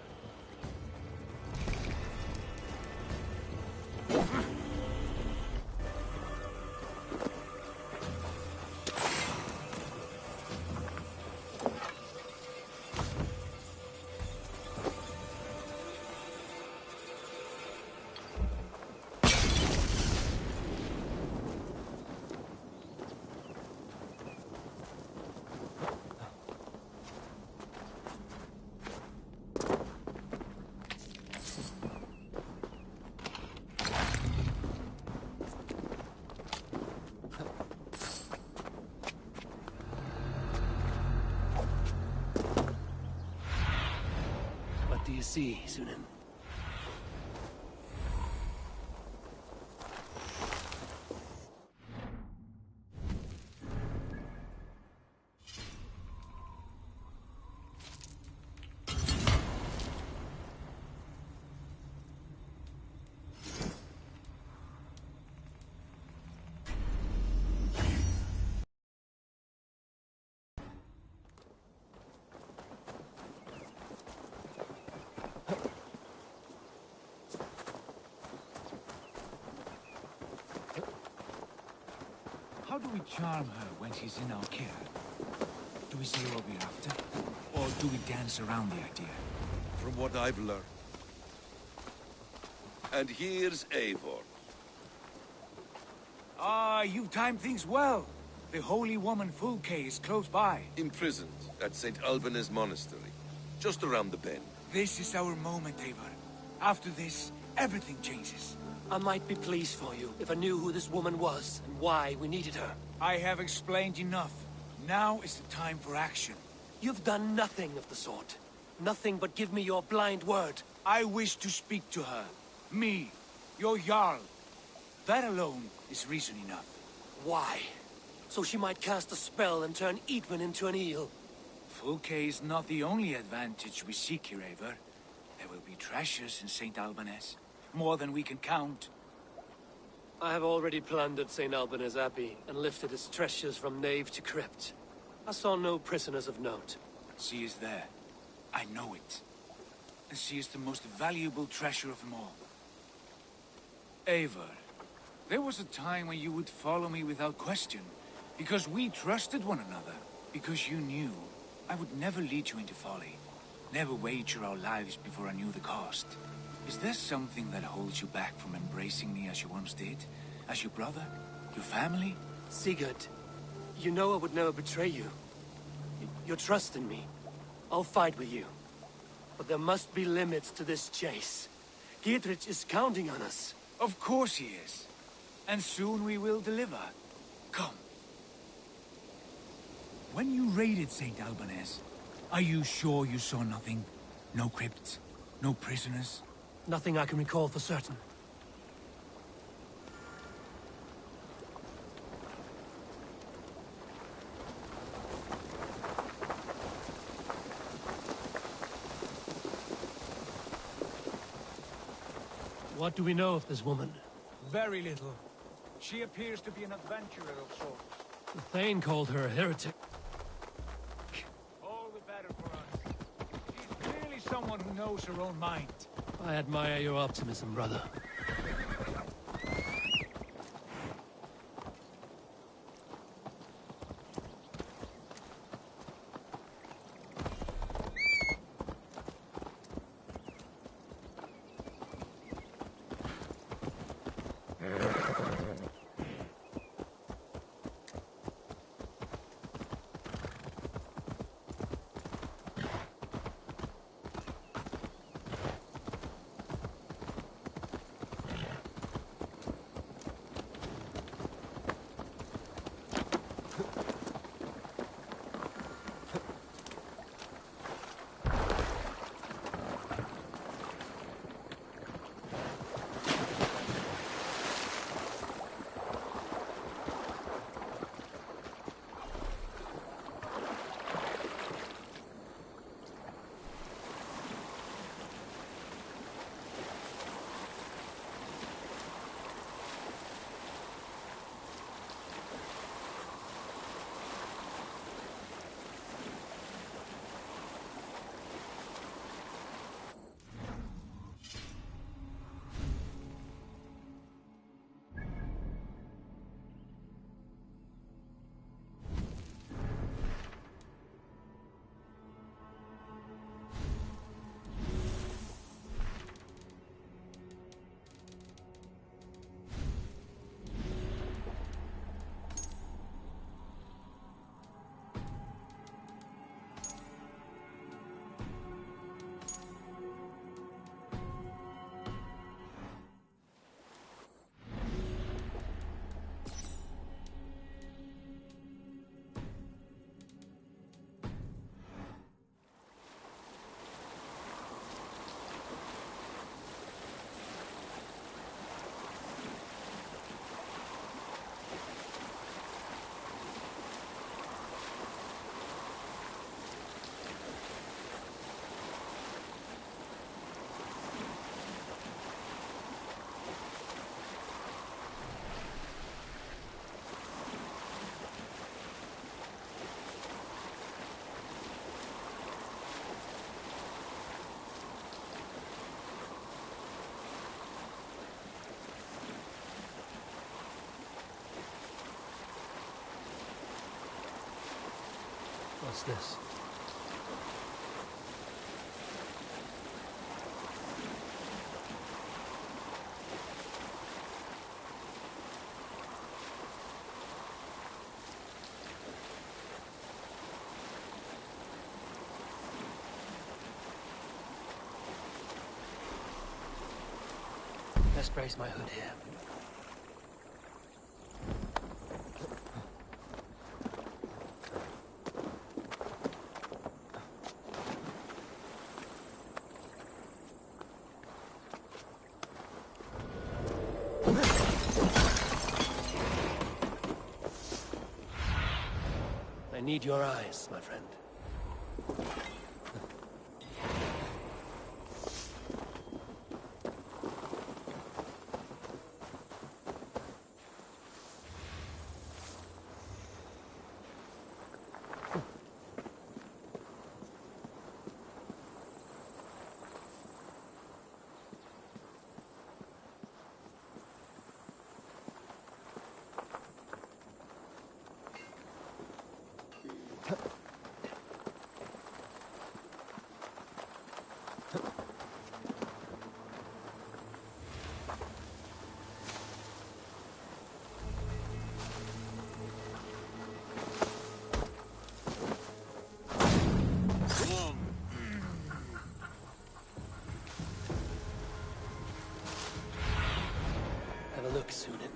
What do you see, Sunan? How do we charm her when she's in our care? Do we say what we're after? Or do we dance around the idea? From what I've learned. And here's Eivor. Ah, you've timed things well. The holy woman Fulke is close by. Imprisoned at St. Alban's Monastery. Just around the bend. This is our moment, Eivor. After this, everything changes. I might be pleased for you if I knew who this woman was and why we needed her. I have explained enough. Now is the time for action. You've done nothing of the sort. Nothing but give me your blind word. I wish to speak to her. Me, your Jarl. That alone is reason enough. Why? So she might cast a spell and turn Eadwin into an eel. Fulke is not the only advantage we seek here, Eivor. There will be treasures in St. Alban's. More than we can count. I have already plundered St. Alban's Abbey and lifted its treasures from nave to crypt. I saw no prisoners of note. She is there. I know it. And she is the most valuable treasure of them all. Eivor, there was a time when you would follow me without question. Because we trusted one another. Because you knew I would never lead you into folly. Never wager our lives before I knew the cost. Is there something that holds you back from embracing me as you once did? As your brother? Your family? Sigurd, you know I would never betray you. Your trust in me. I'll fight with you. But there must be limits to this chase. Giedrich is counting on us. Of course he is. And soon we will deliver. Come. When you raided St. Alban's, are you sure you saw nothing? No crypts? No prisoners? Nothing I can recall for certain. What do we know of this woman? Very little. She appears to be an adventurer of sorts. The Thane called her a heretic. All the better for us. She's clearly someone who knows her own mind. I admire your optimism, brother. What's this? Best brace my hood here. I need your eyes, my friend. Have a look, Sunan.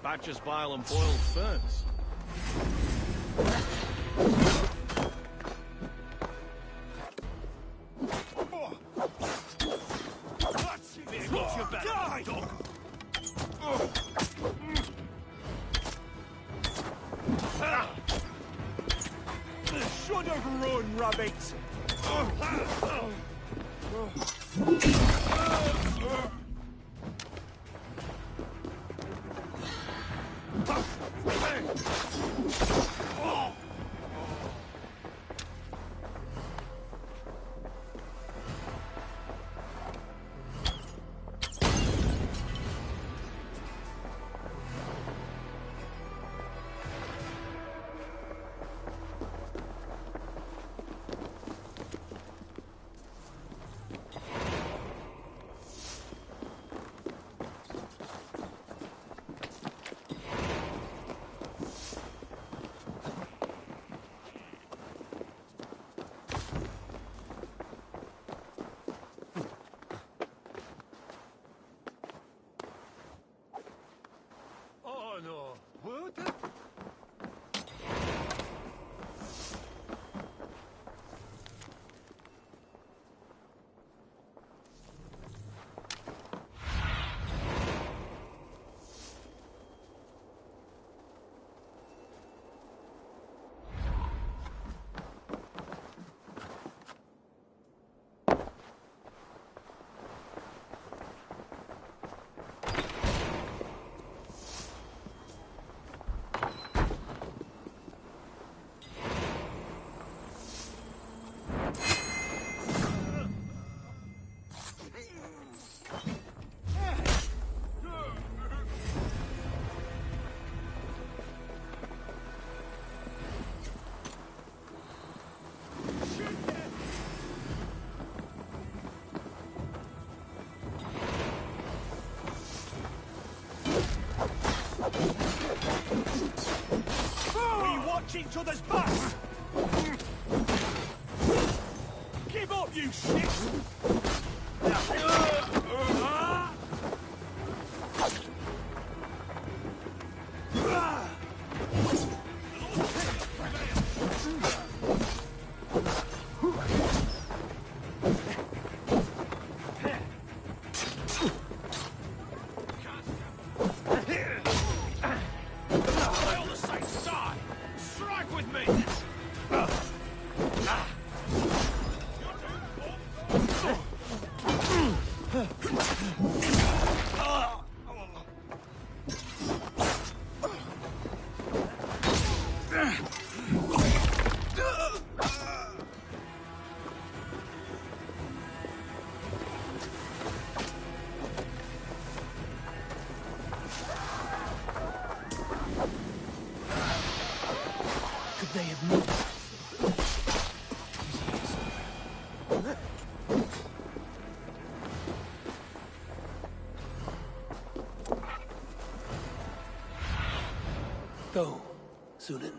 Badger's bile and boiled ferns. Die! Dog. Should have run, rabbit! watch each other's backs! Give up, you shit! They have moved. Go, Sunan.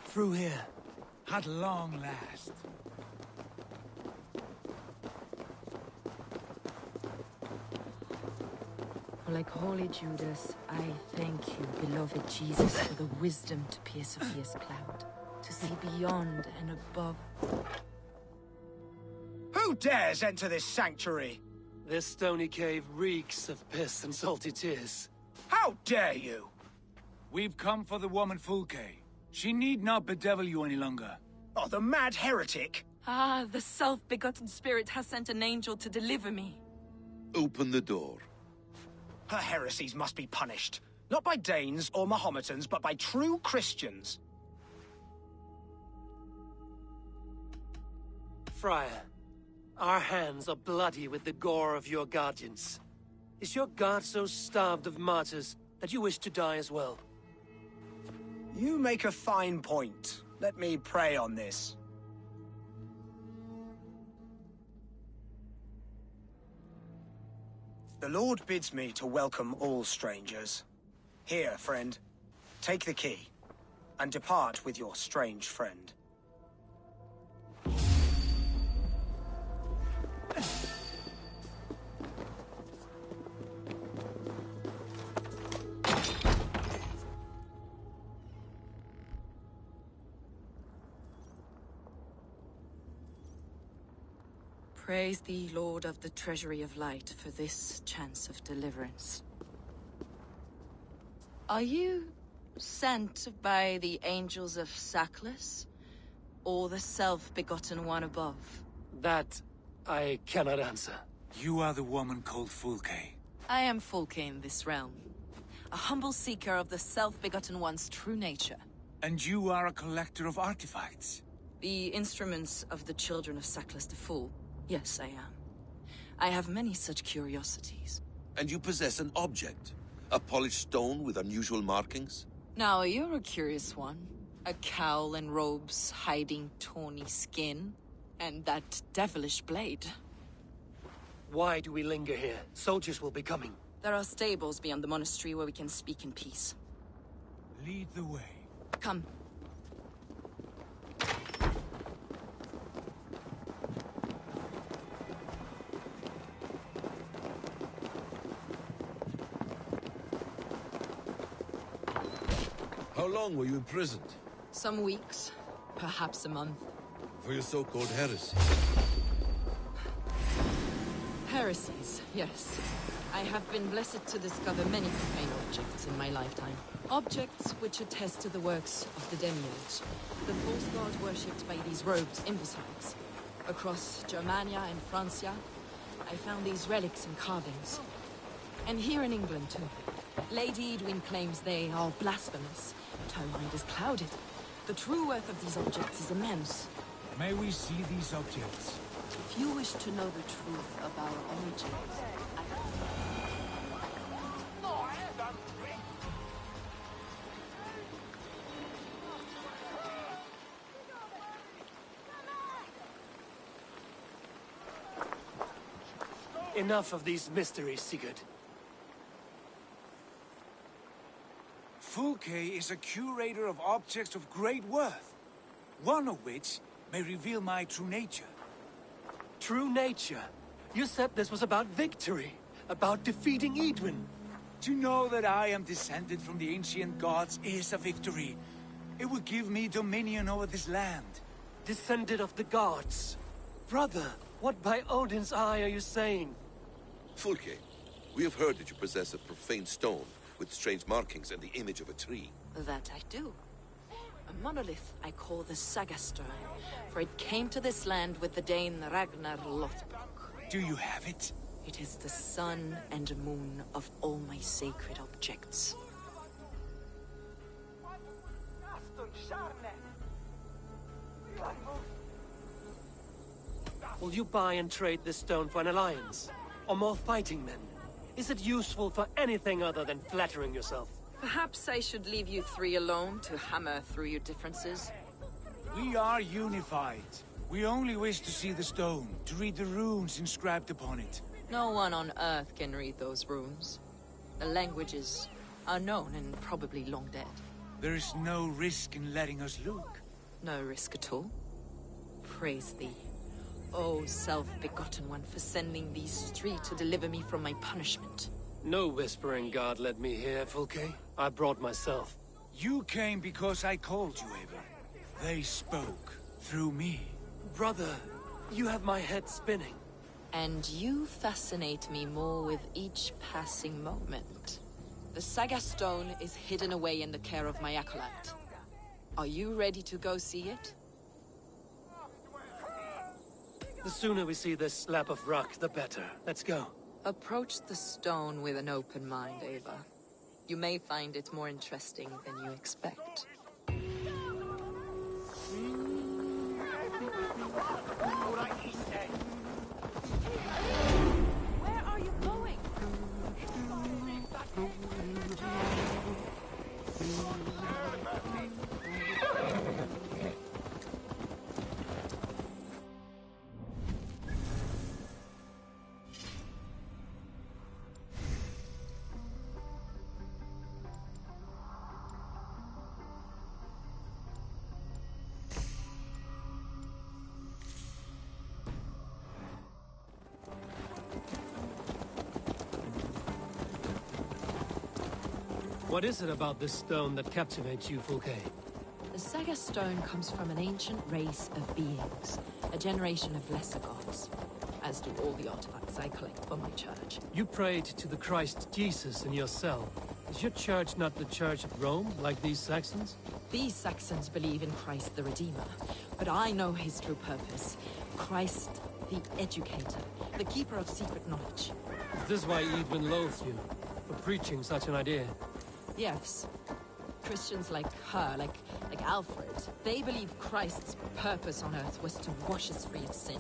Through here. At long last. Like holy Judas, I thank you, beloved Jesus, for the wisdom to pierce a fierce cloud, to see beyond and above. Who dares enter this sanctuary? This stony cave reeks of piss and salty tears. How dare you? We've come for the woman Fulke. She need not bedevil you any longer. Oh, the mad heretic! Ah, the self-begotten spirit has sent an angel to deliver me. Open the door. Her heresies must be punished. Not by Danes or Mahometans, but by true Christians. Friar, our hands are bloody with the gore of your guardians. Is your god so starved of martyrs that you wish to die as well? You make a fine point. Let me pray on this. The Lord bids me to welcome all strangers. Here, friend, take the key, and depart with your strange friend. Praise thee, Lord of the Treasury of Light, for this chance of deliverance. Are you sent by the angels of Sackless, or the self-begotten one above? That I cannot answer. You are the woman called Fulke. I am Fulke in this realm, a humble seeker of the self-begotten one's true nature. And you are a collector of artifacts? The instruments of the children of Sackless the Fool. Yes, I am. I have many such curiosities. And you possess an object? A polished stone with unusual markings? Now, you're a curious one. A cowl and robes hiding tawny skin. And that devilish blade. Why do we linger here? Soldiers will be coming. There are stables beyond the monastery where we can speak in peace. Lead the way. Come. How long were you imprisoned? Some weeks, perhaps a month. For your so-called heresy? Heresies, yes. I have been blessed to discover many profane objects in my lifetime. Objects which attest to the works of the Demiurge, the false god worshipped by these robed imbeciles. Across Germania and Francia, I found these relics and carvings. And here in England, too. Lady Edwin claims they are blasphemous. But her mind is clouded. The true worth of these objects is immense. May we see these objects? If you wish to know the truth of our origins, Enough of these mysteries, Sigurd. Fulke is a curator of objects of great worth, one of which may reveal my true nature. True nature? You said this was about victory, about defeating Edwin. To know that I am descended from the ancient gods is a victory. It would give me dominion over this land. Descended of the gods? Brother, what by Odin's eye are you saying? Fulke, we have heard that you possess a profane stone with strange markings and the image of a tree. that I do. A monolith I call the Saga Stone, for it came to this land with the Dane Ragnar Lothbrok. Do you have it? It is the sun and moon of all my sacred objects. Will you buy and trade this stone for an alliance? Or more fighting men? Is it useful for anything other than flattering yourself? Perhaps I should leave you three alone to hammer through your differences. We are unified. We only wish to see the stone, to read the runes inscribed upon it. No one on Earth can read those runes. The languages are known and probably long dead. There is no risk in letting us look. No risk at all. Praise thee, O self-begotten one, for sending these three to deliver me from my punishment. No whispering god led me here, Fulke. I brought myself. You came because I called you, Eivor. They spoke through me. Brother, you have my head spinning. And you fascinate me more with each passing moment. The Saga Stone is hidden away in the care of my acolyte. Are you ready to go see it? The sooner we see this slab of rock, the better. Let's go. Approach the stone with an open mind, Ava. You may find it more interesting than you expect. Where are you going? What is it about this stone that captivates you, Fulke? The Saga Stone comes from an ancient race of beings, a generation of lesser gods, as do all the artifacts I collect for my church. You prayed to the Christ Jesus in your cell. Is your church not the Church of Rome, like these Saxons? These Saxons believe in Christ the Redeemer, but I know his true purpose. Christ the Educator, the keeper of secret knowledge. Is this why Edwin loathed you? For preaching such an idea? Yes. Christians like her, like Alfred, they believe Christ's purpose on earth was to wash us free of sin.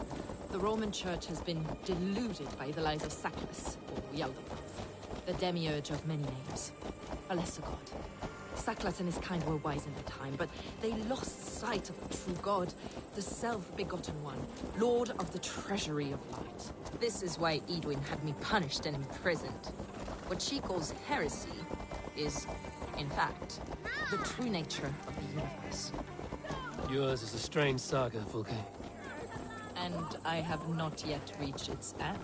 The Roman Church has been deluded by the lies of Sackless, or Yaldabaoth, the demiurge of many names, a lesser god. Sackless and his kind were wise in their time, but they lost sight of the true God, the self-begotten one, Lord of the treasury of light. This is why Edwin had me punished and imprisoned. What she calls heresy is, in fact, the true nature of the universe. Yours is a strange saga, Fulke. And I have not yet reached its end.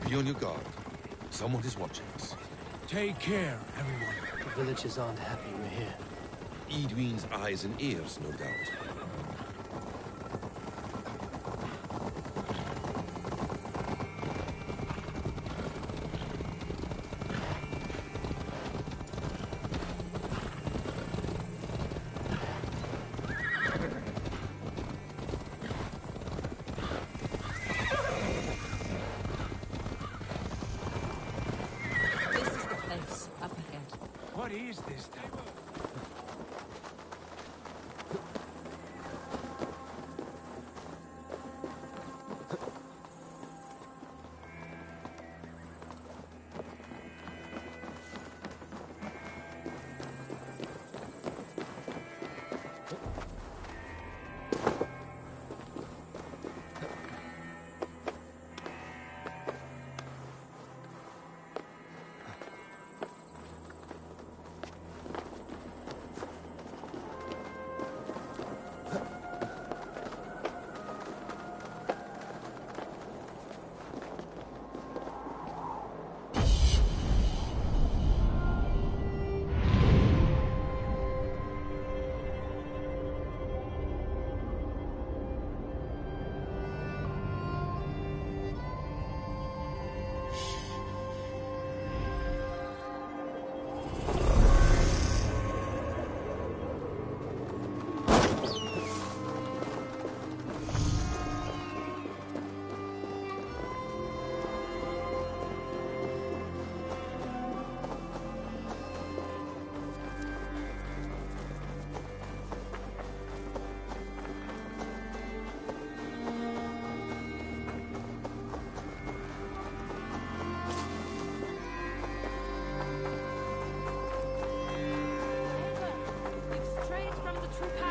Be on your guard. Someone is watching us. Take care, everyone. The villagers aren't happy we're here. Edwin's eyes and ears, no doubt. What is this tower?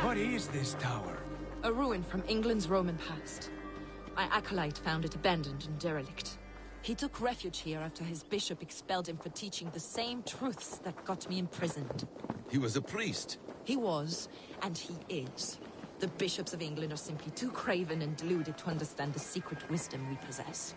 What is this tower? A ruin from England's Roman past. My acolyte found it abandoned and derelict. He took refuge here after his bishop expelled him for teaching the same truths that got me imprisoned. He was a priest. He was, and he is. The bishops of England are simply too craven and deluded to understand the secret wisdom we possess.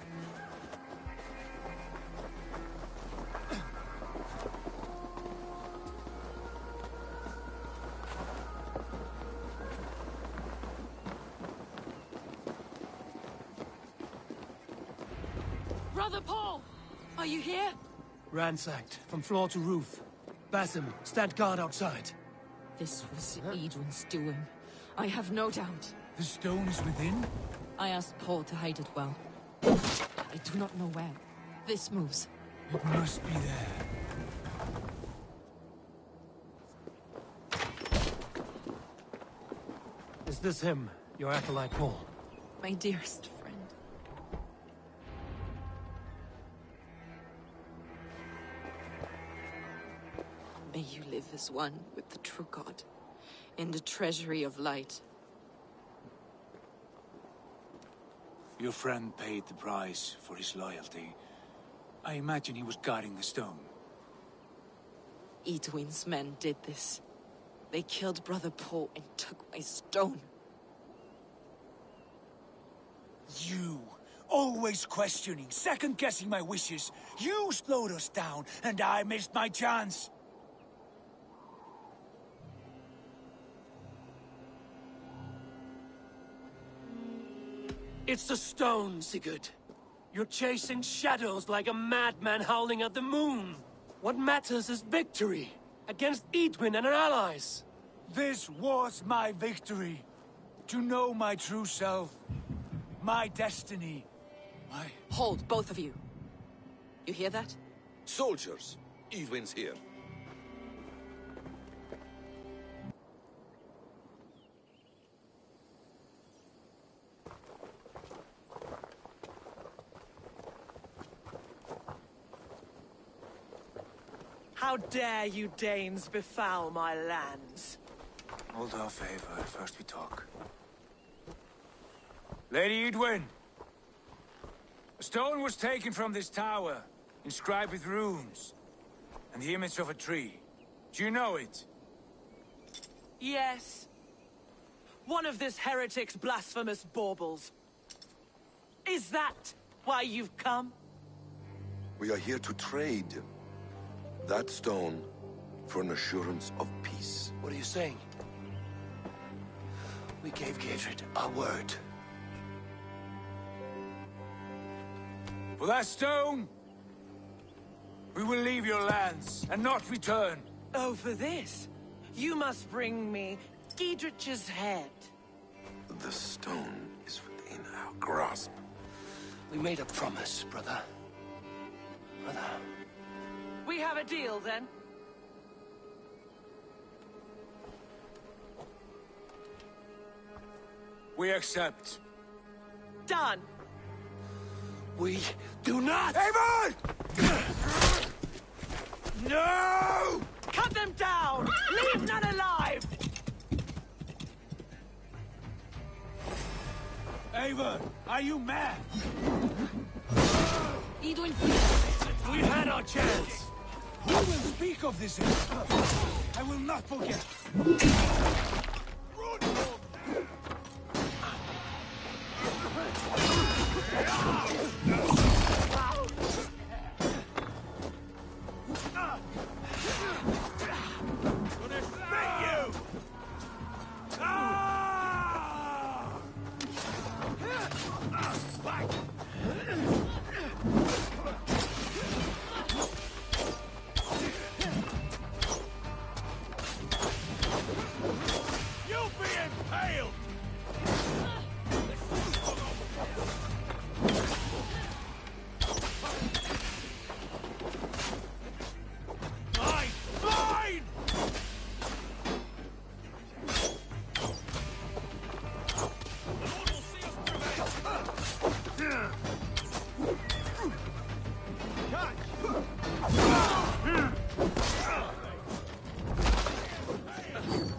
Brother Paul! Are you here? Ransacked, from floor to roof. Basim, stand guard outside. This was Edwin's doing. I have no doubt. The stone is within? I asked Paul to hide it well. I do not know where. This moves. It must be there. Is this him, your acolyte Paul? My dearest friend. May you live as one with the true God, in the treasury of light. Your friend paid the price for his loyalty. I imagine he was guarding the stone. Edwin's men did this. They killed Brother Paul and took my stone. You! Always questioning, second-guessing my wishes. You slowed us down, and I missed my chance. It's the stone, Sigurd. You're chasing shadows like a madman howling at the moon. What matters is victory against Edwin and her allies. This was my victory. To know my true self. My destiny. My... Hold, both of you. You hear that? Soldiers, Edwin's here. How dare you Danes befoul my lands? Hold off, Ava. First we talk. Lady Edwin! A stone was taken from this tower, inscribed with runes, and the image of a tree. Do you know it? Yes. One of this heretic's blasphemous baubles. Is that why you've come? We are here to trade that stone for an assurance of peace. What are you saying? We gave Gatred our word. For that stone, we will leave your lands and not return. Oh, for this? You must bring me Giedrich's head. The stone is within our grasp. We made a promise, brother. Brother. We have a deal, then? We accept. Done. We do not! Avon! No! Cut them down! Leave none alive! Avon, are you mad? Edwin, we had our chance. Who will speak of this? I will not forget.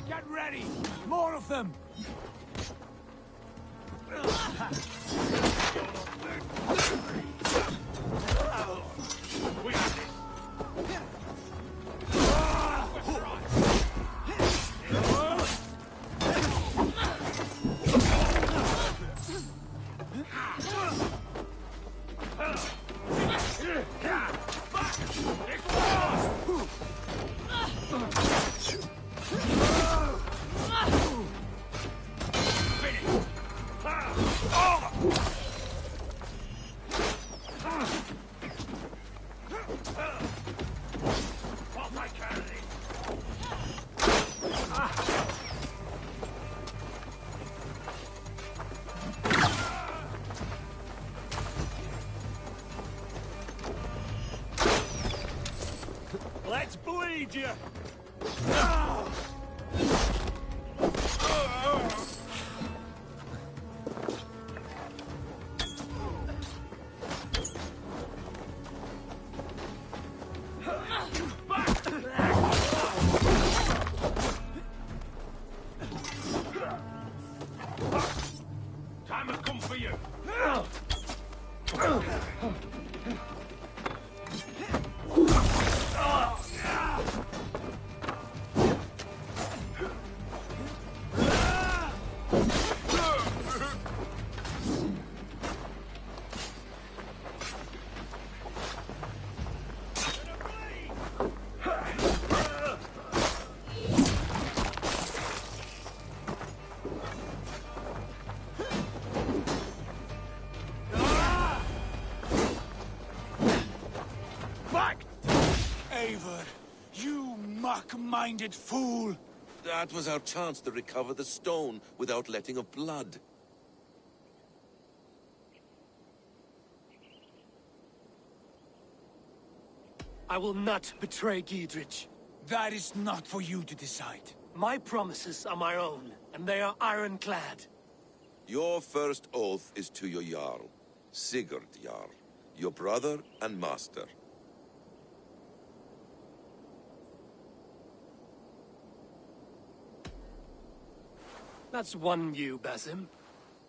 Get ready! More of them! Let's bleed you! Time has come for you! Eivor, you mock-minded fool! That was our chance to recover the stone without letting of blood. I will not betray Giedrich. That is not for you to decide. My promises are my own, and they are ironclad. Your first oath is to your Jarl, Sigurd Jarl, your brother and master. That's one view, Basim.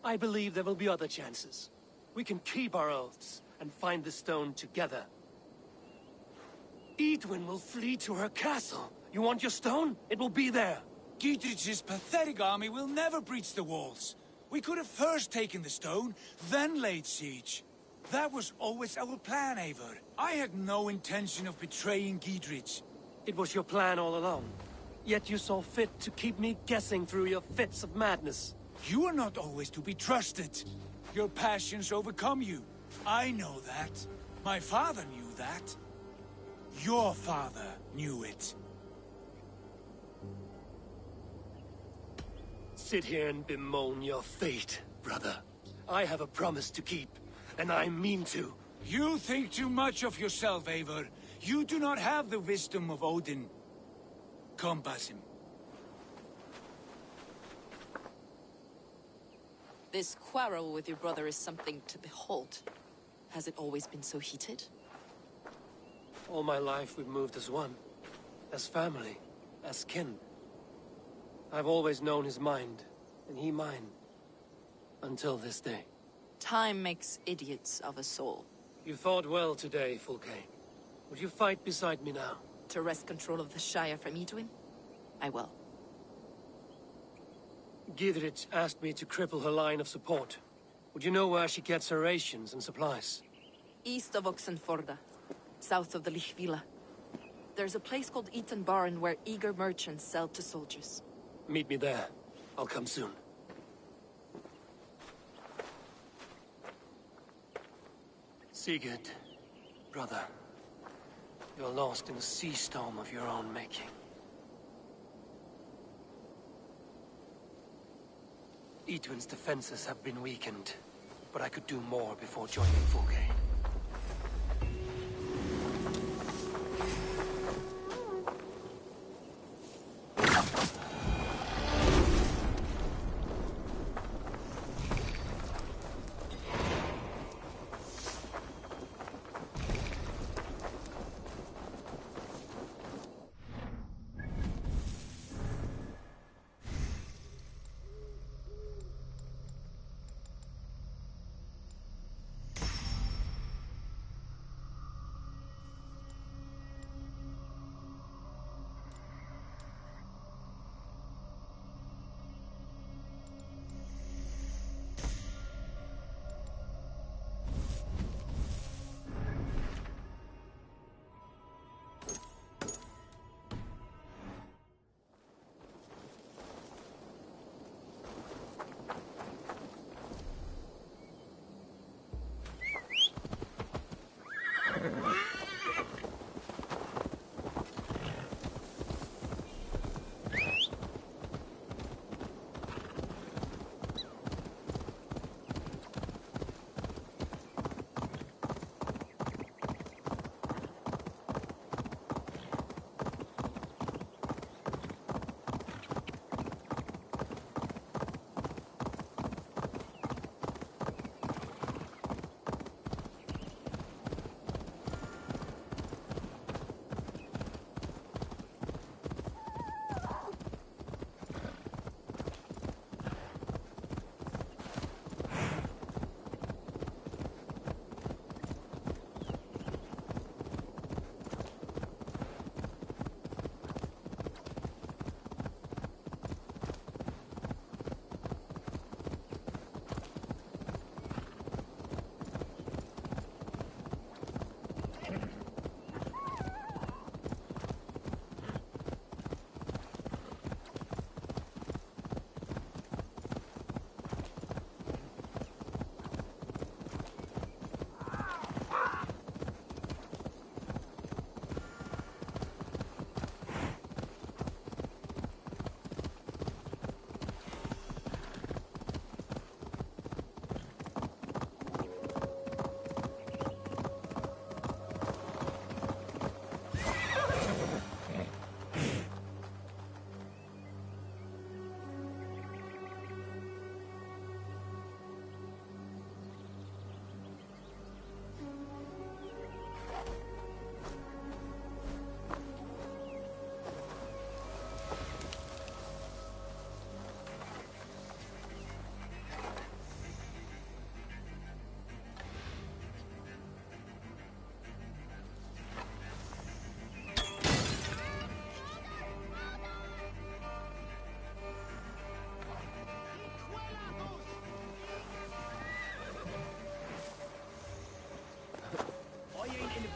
I believe there will be other chances. We can keep our oaths and find the stone together. Edwin will flee to her castle. You want your stone? It will be there. Giedrich's pathetic army will never breach the walls. We could have first taken the stone, then laid siege. That was always our plan, Eivor. I had no intention of betraying Giedrich. It was your plan all along. Yet you saw fit to keep me guessing through your fits of madness. You are not always to be trusted. Your passions overcome you. I know that. My father knew that. Your father knew it. Sit here and bemoan your fate, brother. I have a promise to keep, and I mean to. You think too much of yourself, Eivor. You do not have the wisdom of Odin. Come, Basim. This quarrel with your brother is something to behold. Has it always been so heated? All my life we've moved as one. As family. As kin. I've always known his mind, and he mine. Until this day. Time makes idiots of us all. You fought well today, Fulke. Would you fight beside me now? To wrest control of the Shire from Edwin? I will. Giedrich asked me to cripple her line of support. Would you know where she gets her rations and supplies? East of Oxenforda, south of the Lichvila. There's a place called Eaton Barn where eager merchants sell to soldiers. Meet me there. I'll come soon. Sigurd, brother. You're lost in a sea storm of your own making. Edwin's defenses have been weakened, but I could do more before joining Fulke.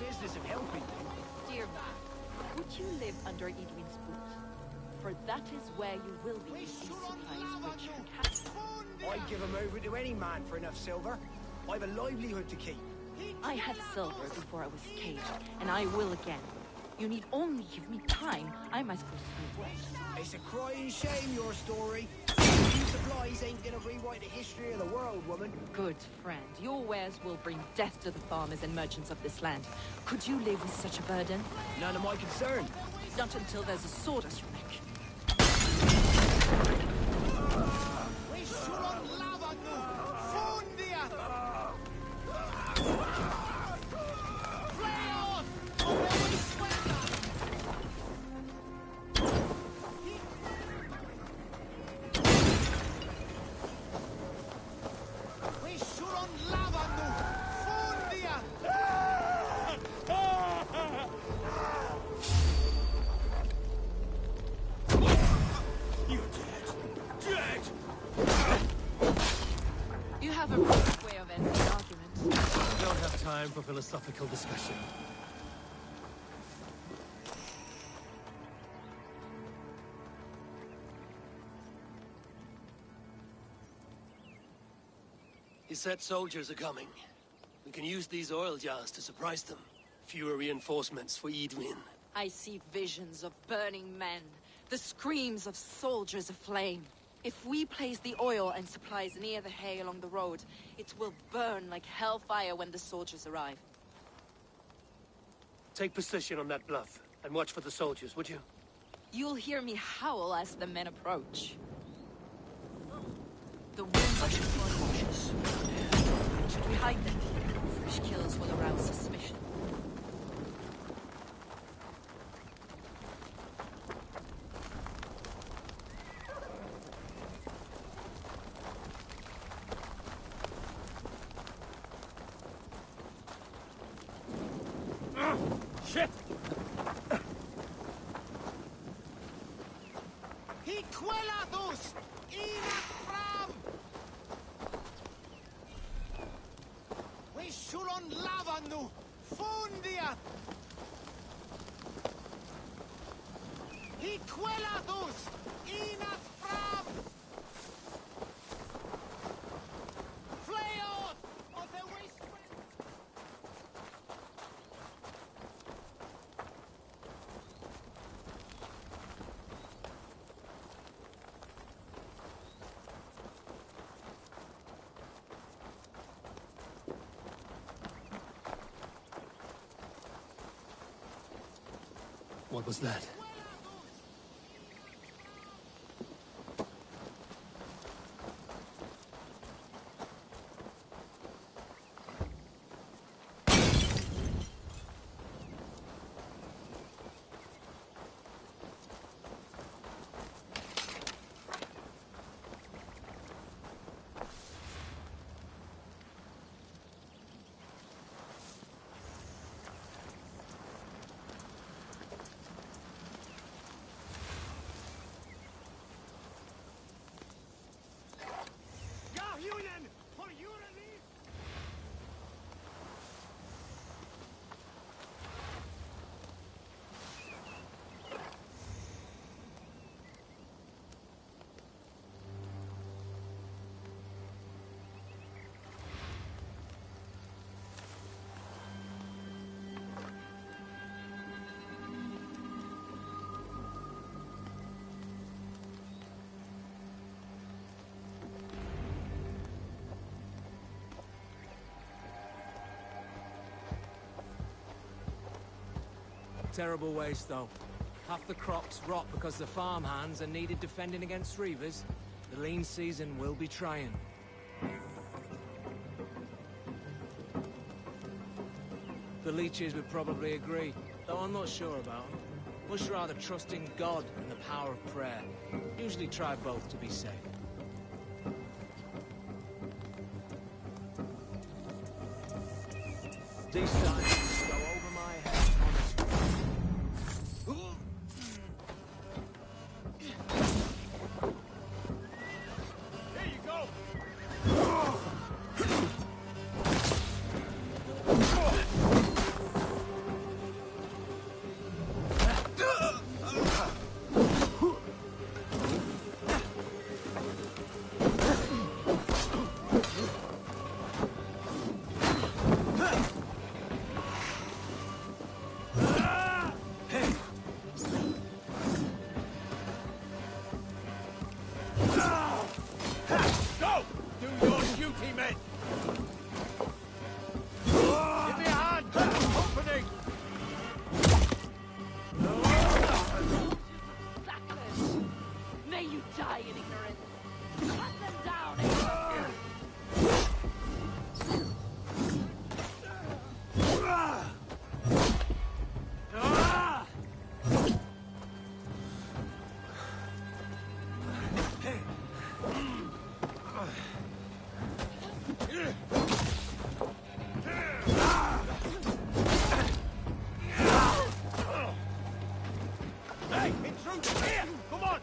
business of helping you. Dear man, would you live under Edwin's boot? For that is where you will be if these supplies reach the castle. I'd give him over to any man for enough silver. I've a livelihood to keep. I had silver before I was caged, and I will again. You need only give me time. I must go to work. It's a crying shame, your story. These supplies ain't gonna rewrite the history of the world, woman. Good friend, your wares will bring death to the farmers and merchants of this land. Could you live with such a burden? None of my concern. Not until there's a sword at your neck. You have a brief way of ending the argument. I don't have time for philosophical discussion. He said soldiers are coming. We can use these oil jars to surprise them. Fewer reinforcements for Edwin. I see visions of burning men, the screams of soldiers aflame. If we place the oil and supplies near the hay along the road, it will burn like hellfire when the soldiers arrive. Take position on that bluff, and watch for the soldiers, would you? You'll hear me howl as the men approach. The winds are cautious. Should we hide them? Fresh kills will arouse suspicion. Shit! Hiquelathus! Inakram! We shulon lavanu! Fundia! Hiquelathus! Inakram! Flayon! Of the waste. What was that? Terrible waste, though. Half the crops rot because the farmhands are needed defending against reavers. The lean season will be trying. The leeches would probably agree, though I'm not sure about them. Much rather trust in God and the power of prayer. Usually try both to be safe. These signs go over my head, honestly. Here you go! Hey, intruder, here! Come on!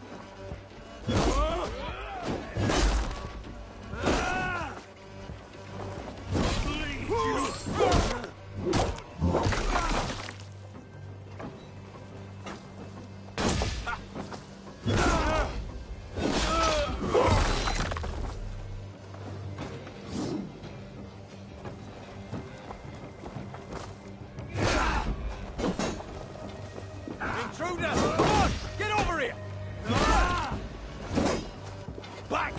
Intruder! Come on! Get over here! Back!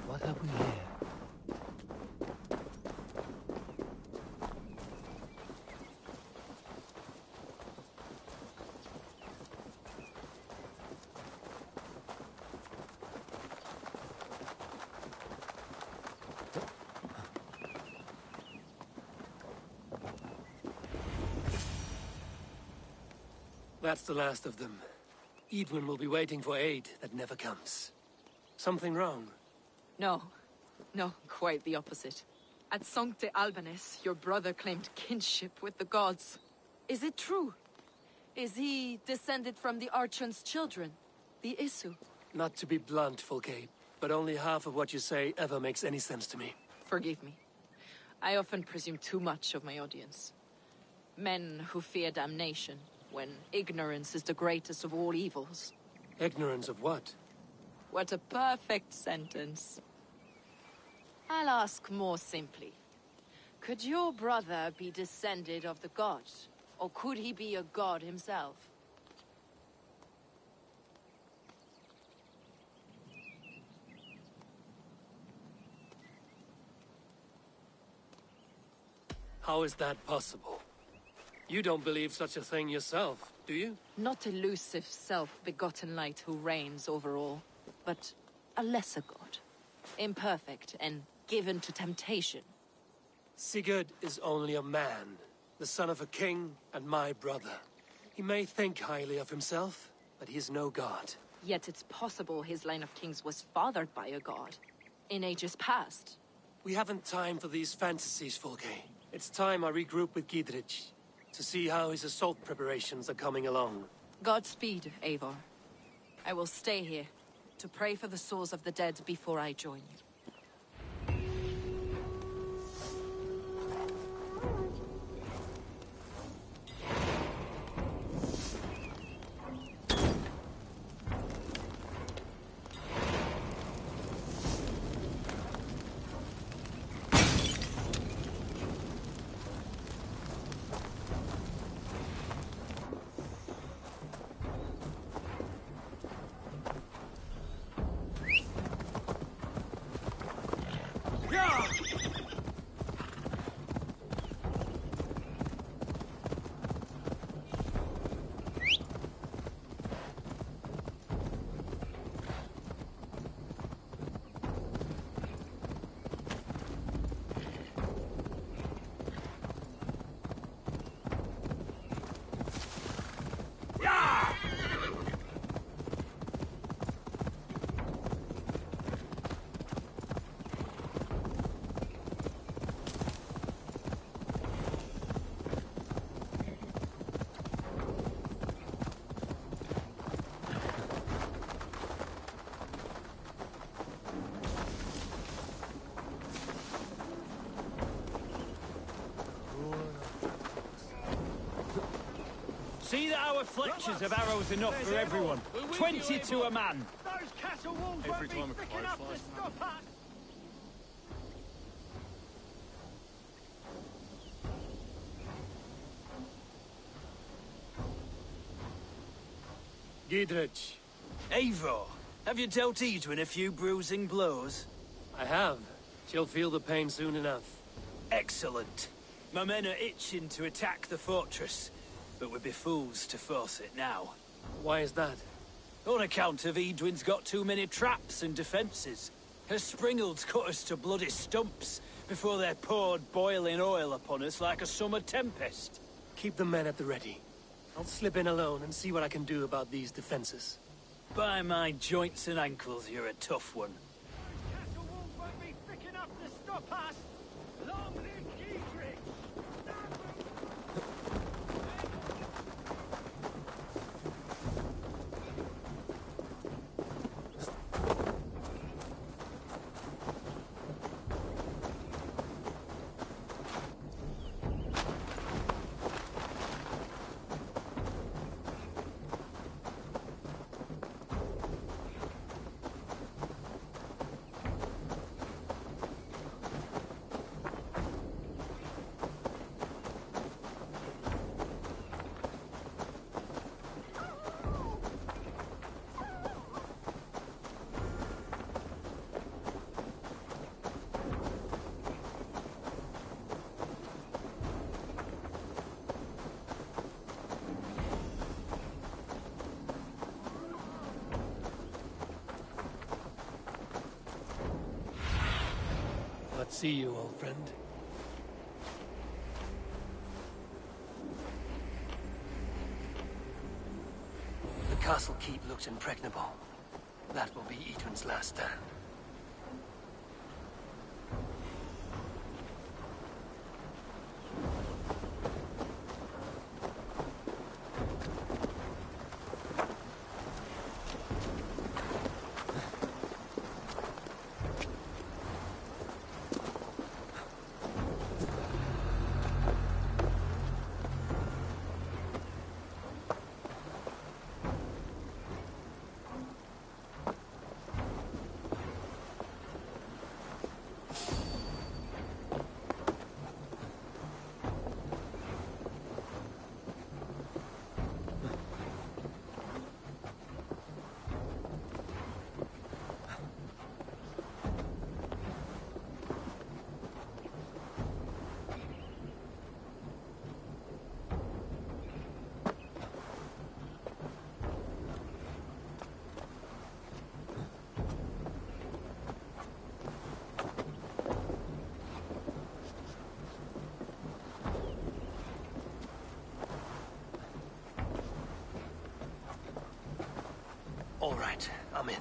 What have we here? That's the last of them. Edwin will be waiting for aid that never comes. Something wrong? No. No, quite the opposite. At Sancte Albanus, your brother claimed kinship with the gods. Is it true? Is he descended from the Archon's children, the Isu? Not to be blunt, Fulke, but only half of what you say ever makes any sense to me. Forgive me. I often presume too much of my audience. Men who fear damnation, when ignorance is the greatest of all evils. Ignorance of what? What a perfect sentence. I'll ask more simply. Could your brother be descended of the god? Or could he be a god himself? How is that possible? You don't believe such a thing yourself, do you? Not elusive, self-begotten light who reigns over all, but a lesser god. Imperfect and given to temptation. Sigurd is only a man, the son of a king and my brother. He may think highly of himself, but he is no god. Yet it's possible his line of kings was fathered by a god. In ages past. We haven't time for these fantasies, Fulke. It's time I regroup with Gidrich, to see how his assault preparations are coming along. Godspeed, Eivor. I will stay here, to pray for the souls of the dead before I join you. See that our fletchers have arrows enough for everyone. 20 to a man. Those castle walls Every won't be time a thick crow enough flies to stop us! Gidrich. Eivor, have you dealt Edwin a few bruising blows? I have. She'll feel the pain soon enough. Excellent. My men are itching to attack the fortress, but we'd be fools to force it now. Why is that? On account of Edwin's got too many traps and defences. Her springalds cut us to bloody stumps before they poured boiling oil upon us like a summer tempest. Keep the men at the ready. I'll slip in alone and see what I can do about these defences. By my joints and ankles, you're a tough one. Castle walls won't be thick enough to stop us! Long live Giedrich! See you, old friend. The castle keep looks impregnable. That will be Edwin's last stand. All right, I'm in.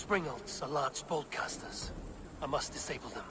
Springalds are large bolt casters. I must disable them.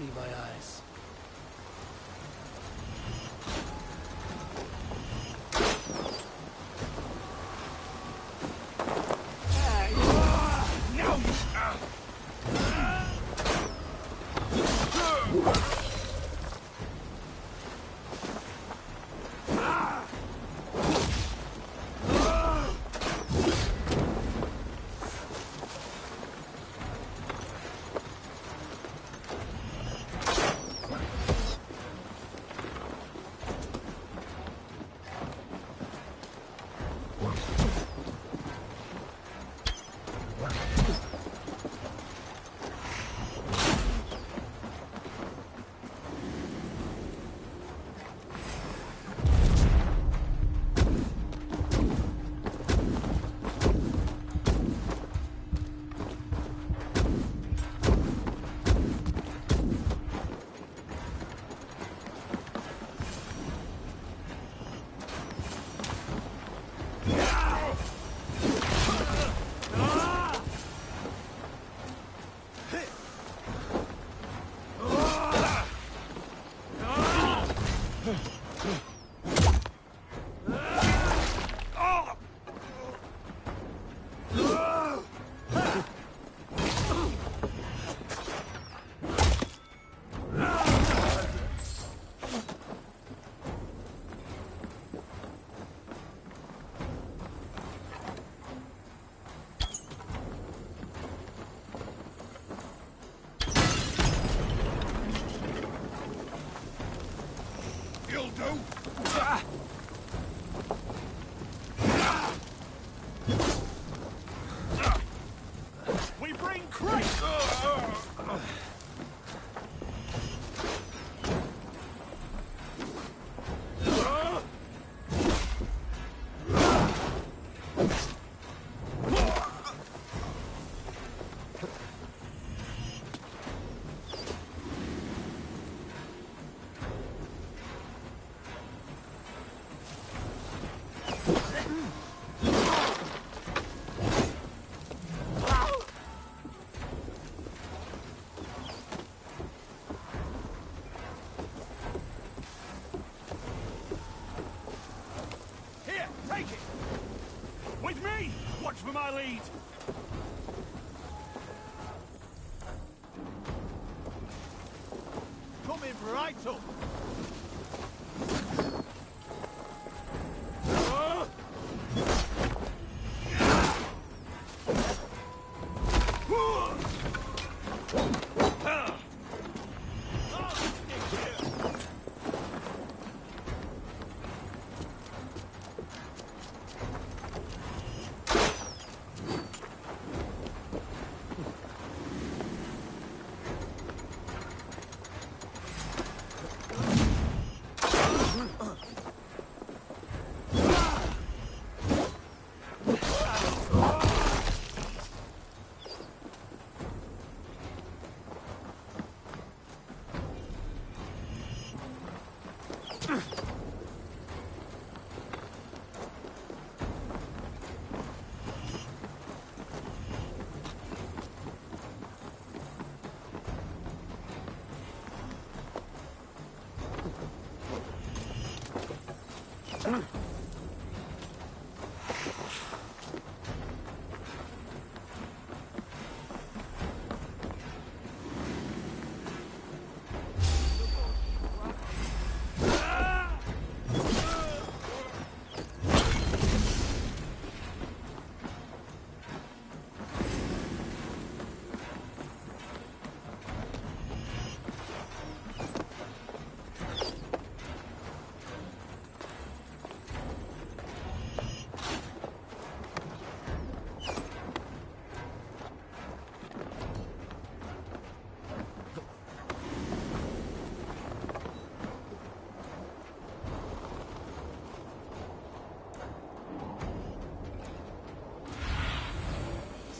Be my eyes. We bring Christ! Take it! With me! Watch for my lead! Coming right up!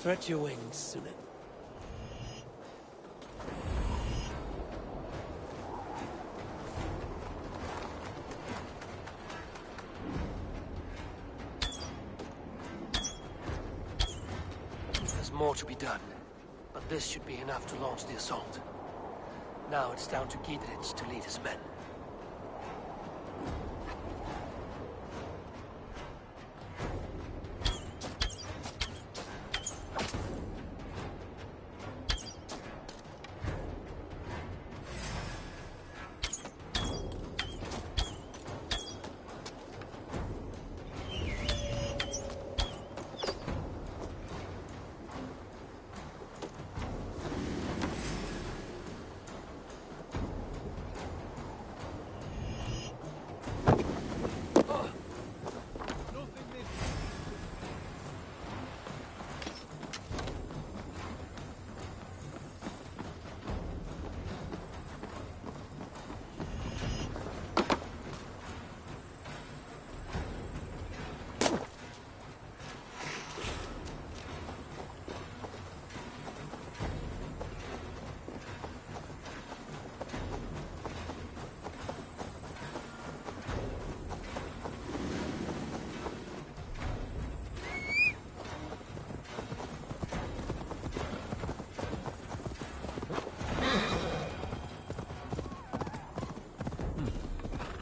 Stretch your wings, Sunan. There's more to be done, but this should be enough to launch the assault. Now it's down to Giedrich to lead his men.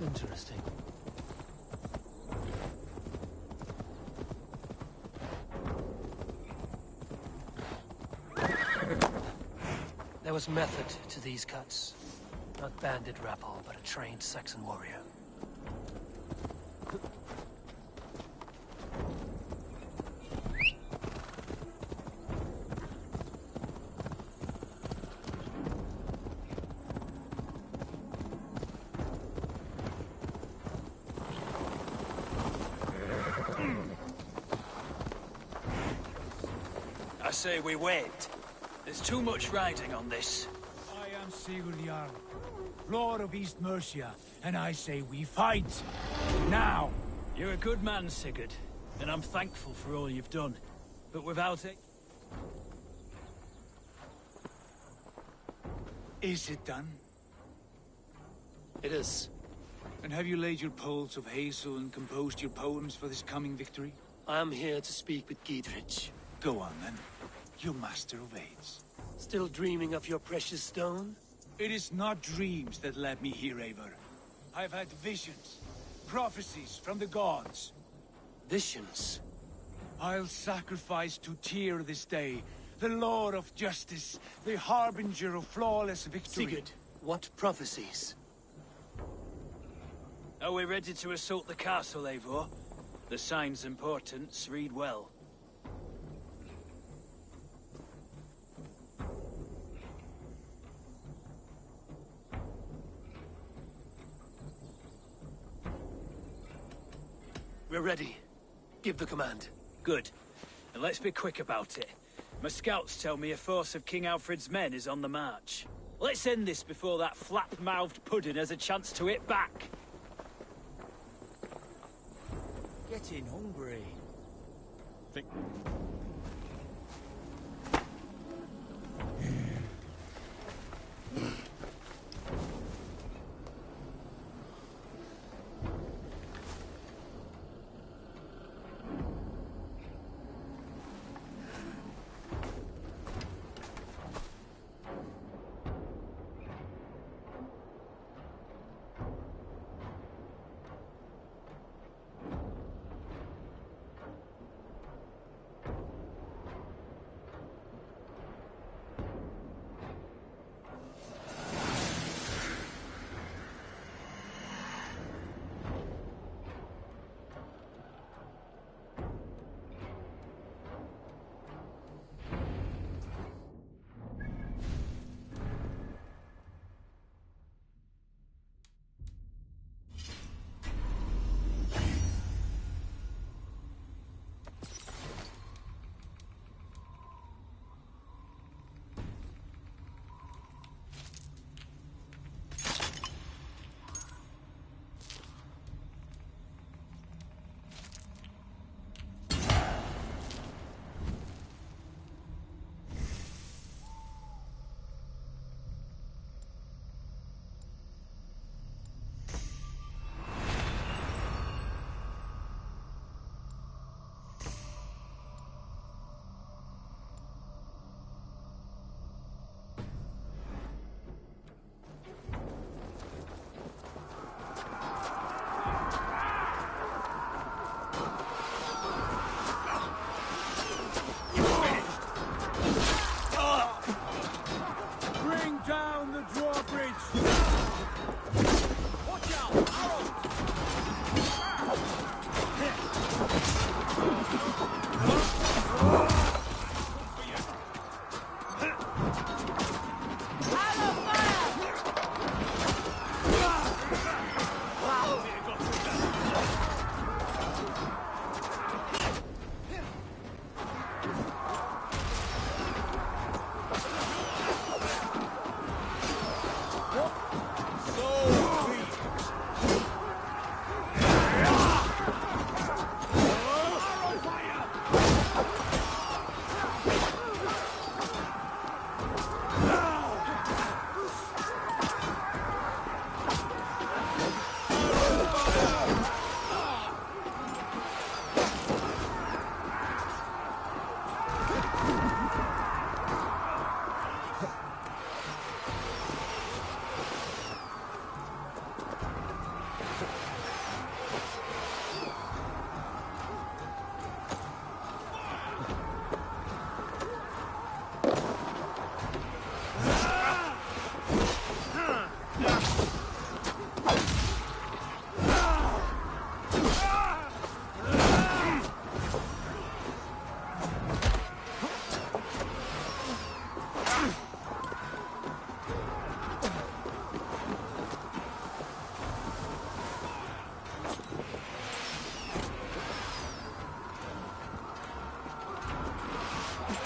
Interesting. There was method to these cuts. Not bandit rabble, but a trained Saxon warrior. I say we wait. There's too much riding on this. I am Sigurd Jarl, Lord of East Mercia, and I say we fight. Now! You're a good man, Sigurd, and I'm thankful for all you've done. But without it... Is it done? It is. And have you laid your poles of hazel and composed your poems for this coming victory? I am here to speak with Giedrich. Go on, then. You master of aids. Still dreaming of your precious stone? It is not dreams that led me here, Eivor. I've had visions, prophecies from the gods. Visions? I'll sacrifice to Tyr this day, the Lord of Justice, the harbinger of flawless victory. Sigurd, what prophecies? Are we ready to assault the castle, Eivor? The signs and portents read well. We're ready. Give the command. Good. And let's be quick about it. My scouts tell me a force of King Alfred's men is on the march. Let's end this before that flap-mouthed pudding has a chance to hit back. Getting hungry.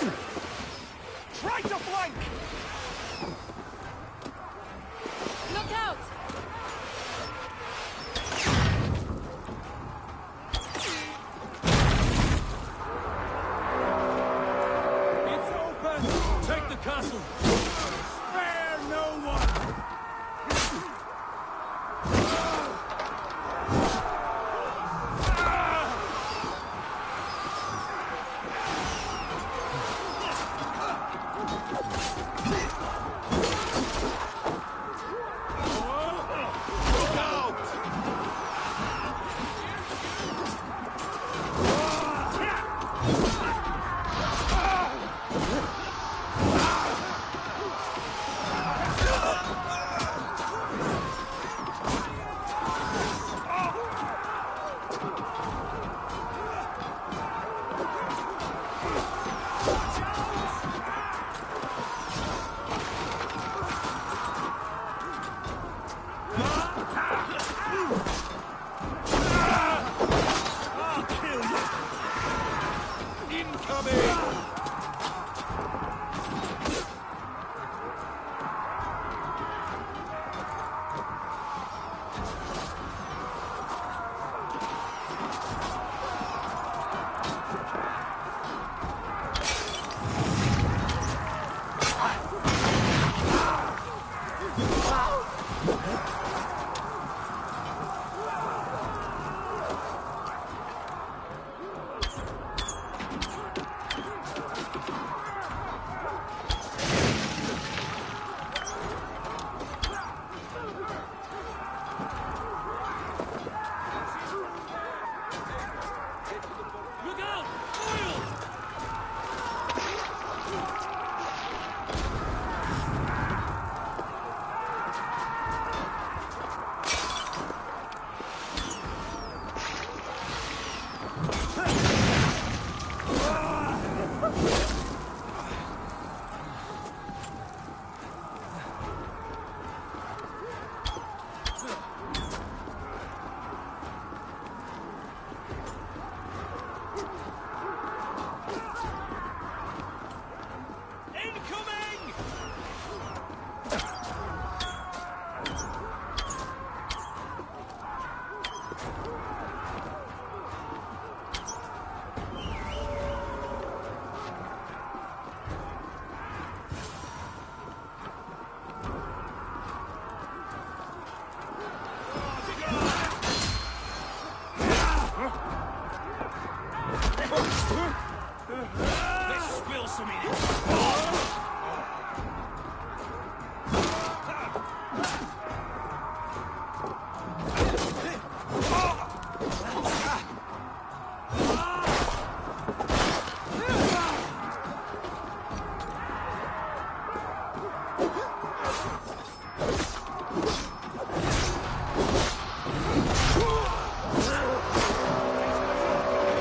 Try to flank! Look out! It's open! Take the castle! Spare no one! Let's spill some in it.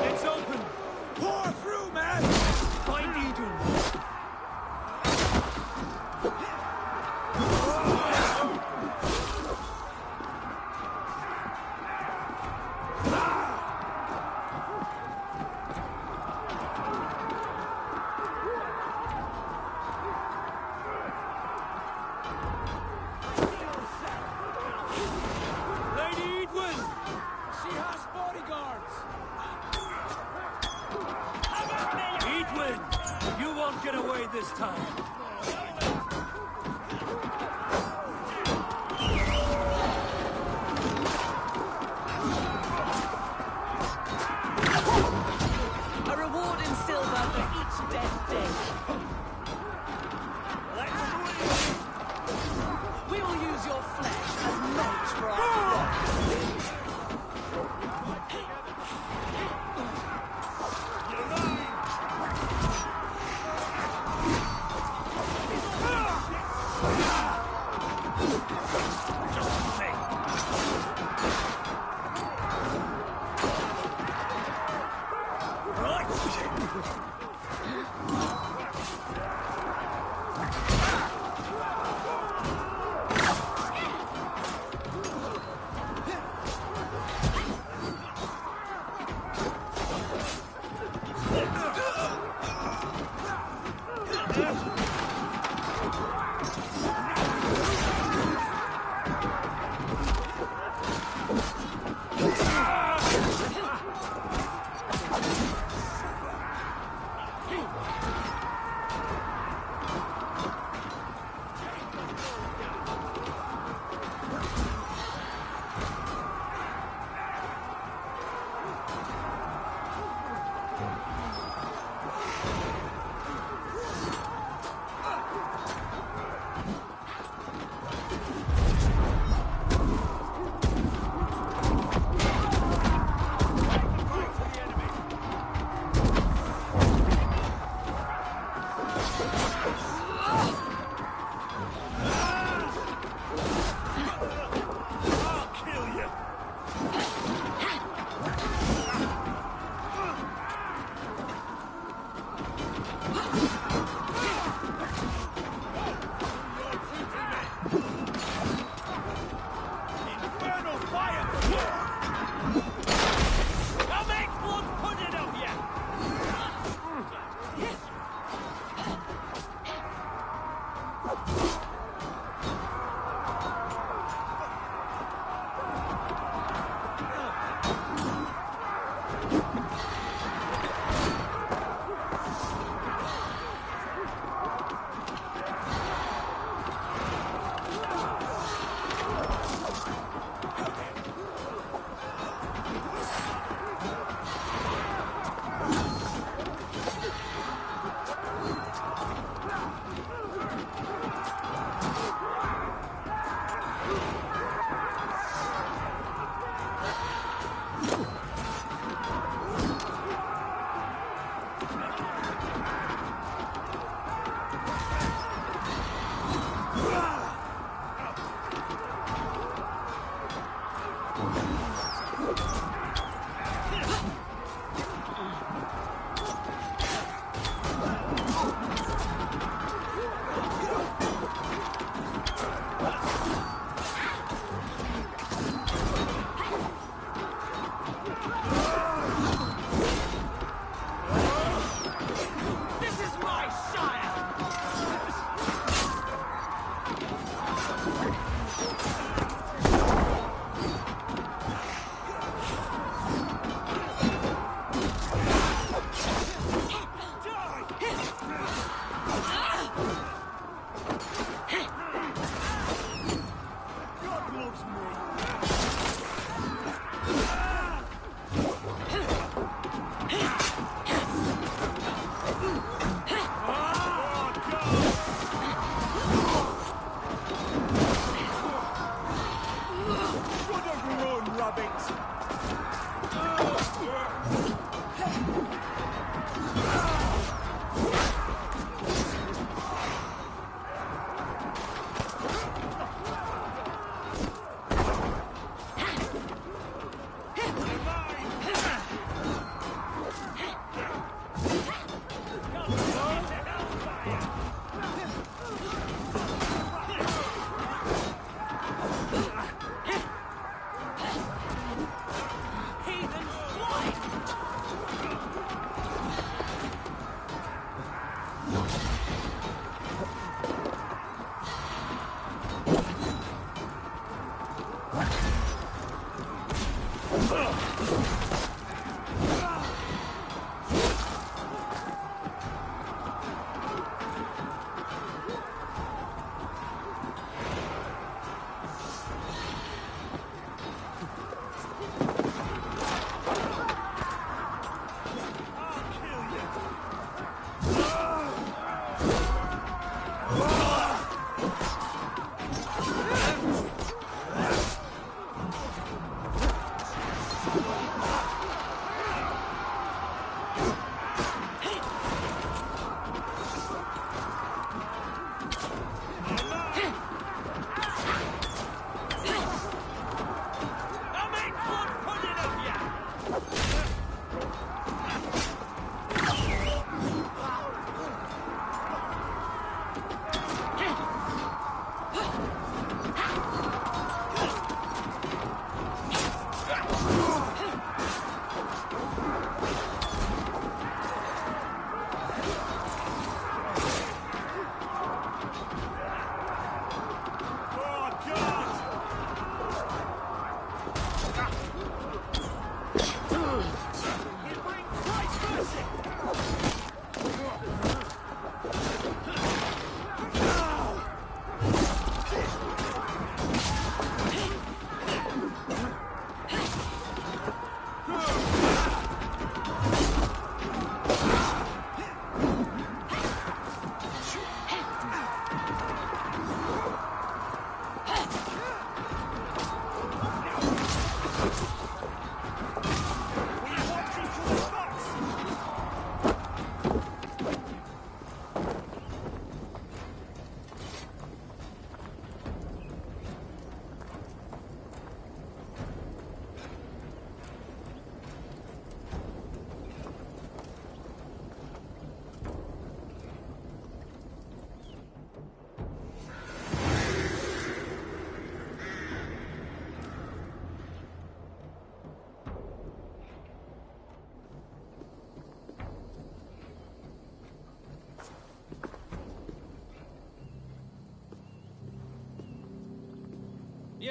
It's open. Pour through, man. Find Eden. Lady Edwin! She has bodyguards! Edwin! You won't get away this time! A reward in silver for each dead day. We will use your flesh as mulch for our crops.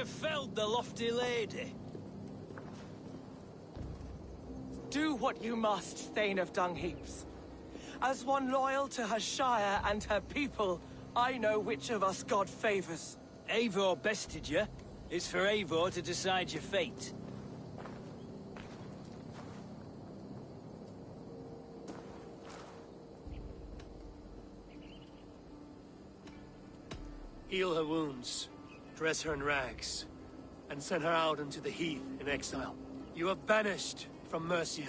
You felled the lofty lady. Do what you must, Thane of Dungheaps. As one loyal to her shire and her people, I know which of us God favors. Eivor bested you. It's for Eivor to decide your fate. Heal her wounds, dress her in rags, and send her out into the heath in exile. You are banished from Mercia,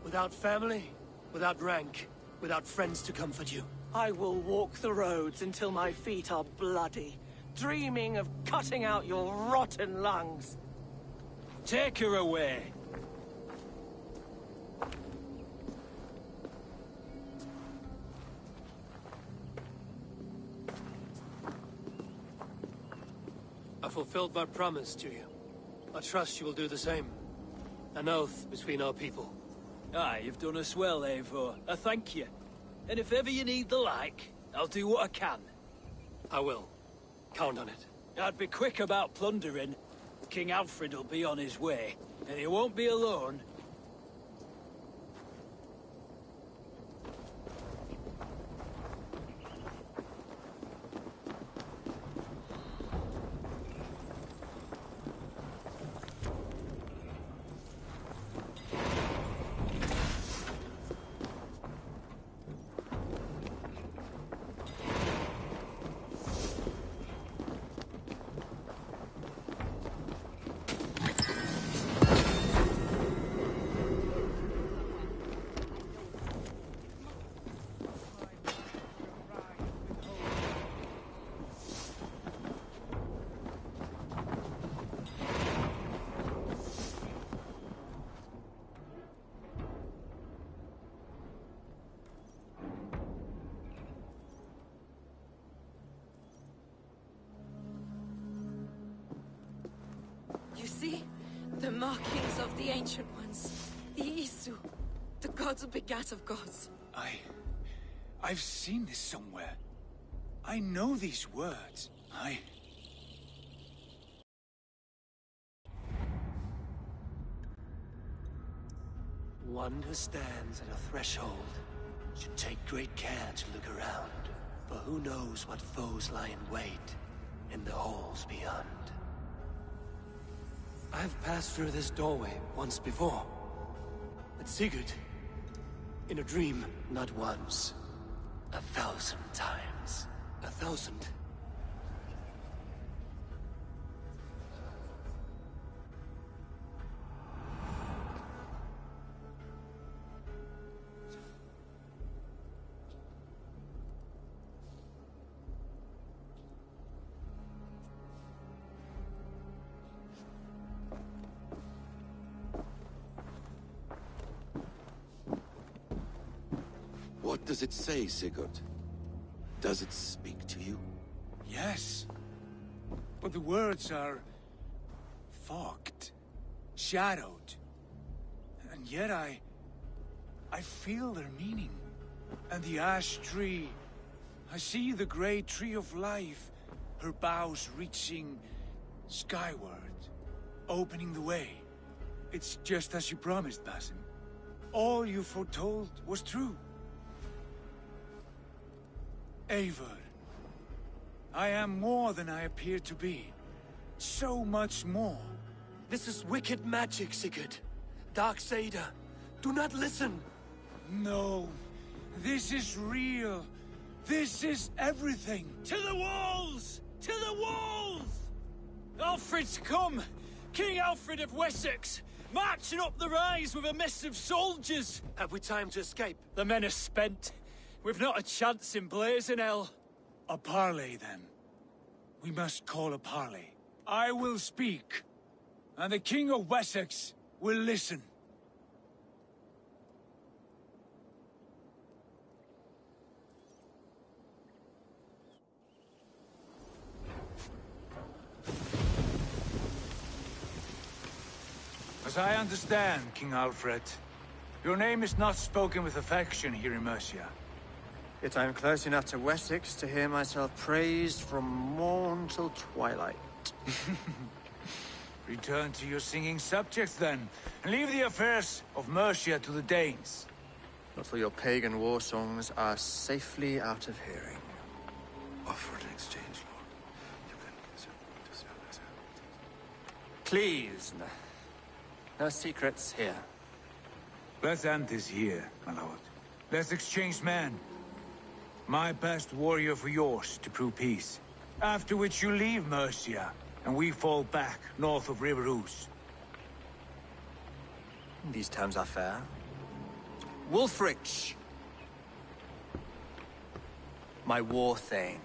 without family, without rank, without friends to comfort you. I will walk the roads until my feet are bloody, dreaming of cutting out your rotten lungs. Take her away. I fulfilled my promise to you. I trust you will do the same. An oath between our people. Aye, you've done us well, Eivor. I thank you. And if ever you need the like, I'll do what I can. I will. Count on it. I'd be quick about plundering. King Alfred will be on his way, and he won't be alone. You see? The markings of the Ancient Ones. The Isu. The gods begat of gods. I've seen this somewhere. I know these words. One who stands at a threshold should take great care to look around, for who knows what foes lie in wait in the halls beyond. I've passed through this doorway once before. With Sigurd. In a dream, not once. 1,000 times. 1,000. What does it say, Sigurd? Does it speak to you? Yes. But the words are... fogged. Shadowed. And yet I feel their meaning. And the ash tree... I see the great tree of life, her boughs reaching skyward, opening the way. It's just as you promised, Basim. All you foretold was true. Eivor, I am more than I appear to be. So much more. This is wicked magic, Sigurd. Darksader. Do not listen. No. This is real. This is everything. To the walls! To the walls! Alfred's come! King Alfred of Wessex! Marching up the rise with a mess of soldiers! Have we time to escape? The men are spent. We've not a chance in blazing hell. A parley, then. We must call a parley. I will speak, and the King of Wessex will listen. As I understand, King Alfred, your name is not spoken with affection here in Mercia. Yet I am close enough to Wessex to hear myself praised from morn till twilight. Return to your singing subjects, then, and leave the affairs of Mercia to the Danes. Not till your pagan war songs are safely out of hearing. Offer an exchange, Lord. Please, no secrets here. Let's end this here, my lord. Let's exchange men. My best warrior for yours to prove peace. After which you leave Mercia, and we fall back north of River Ouse. These terms are fair. Wulfrich! My war thane.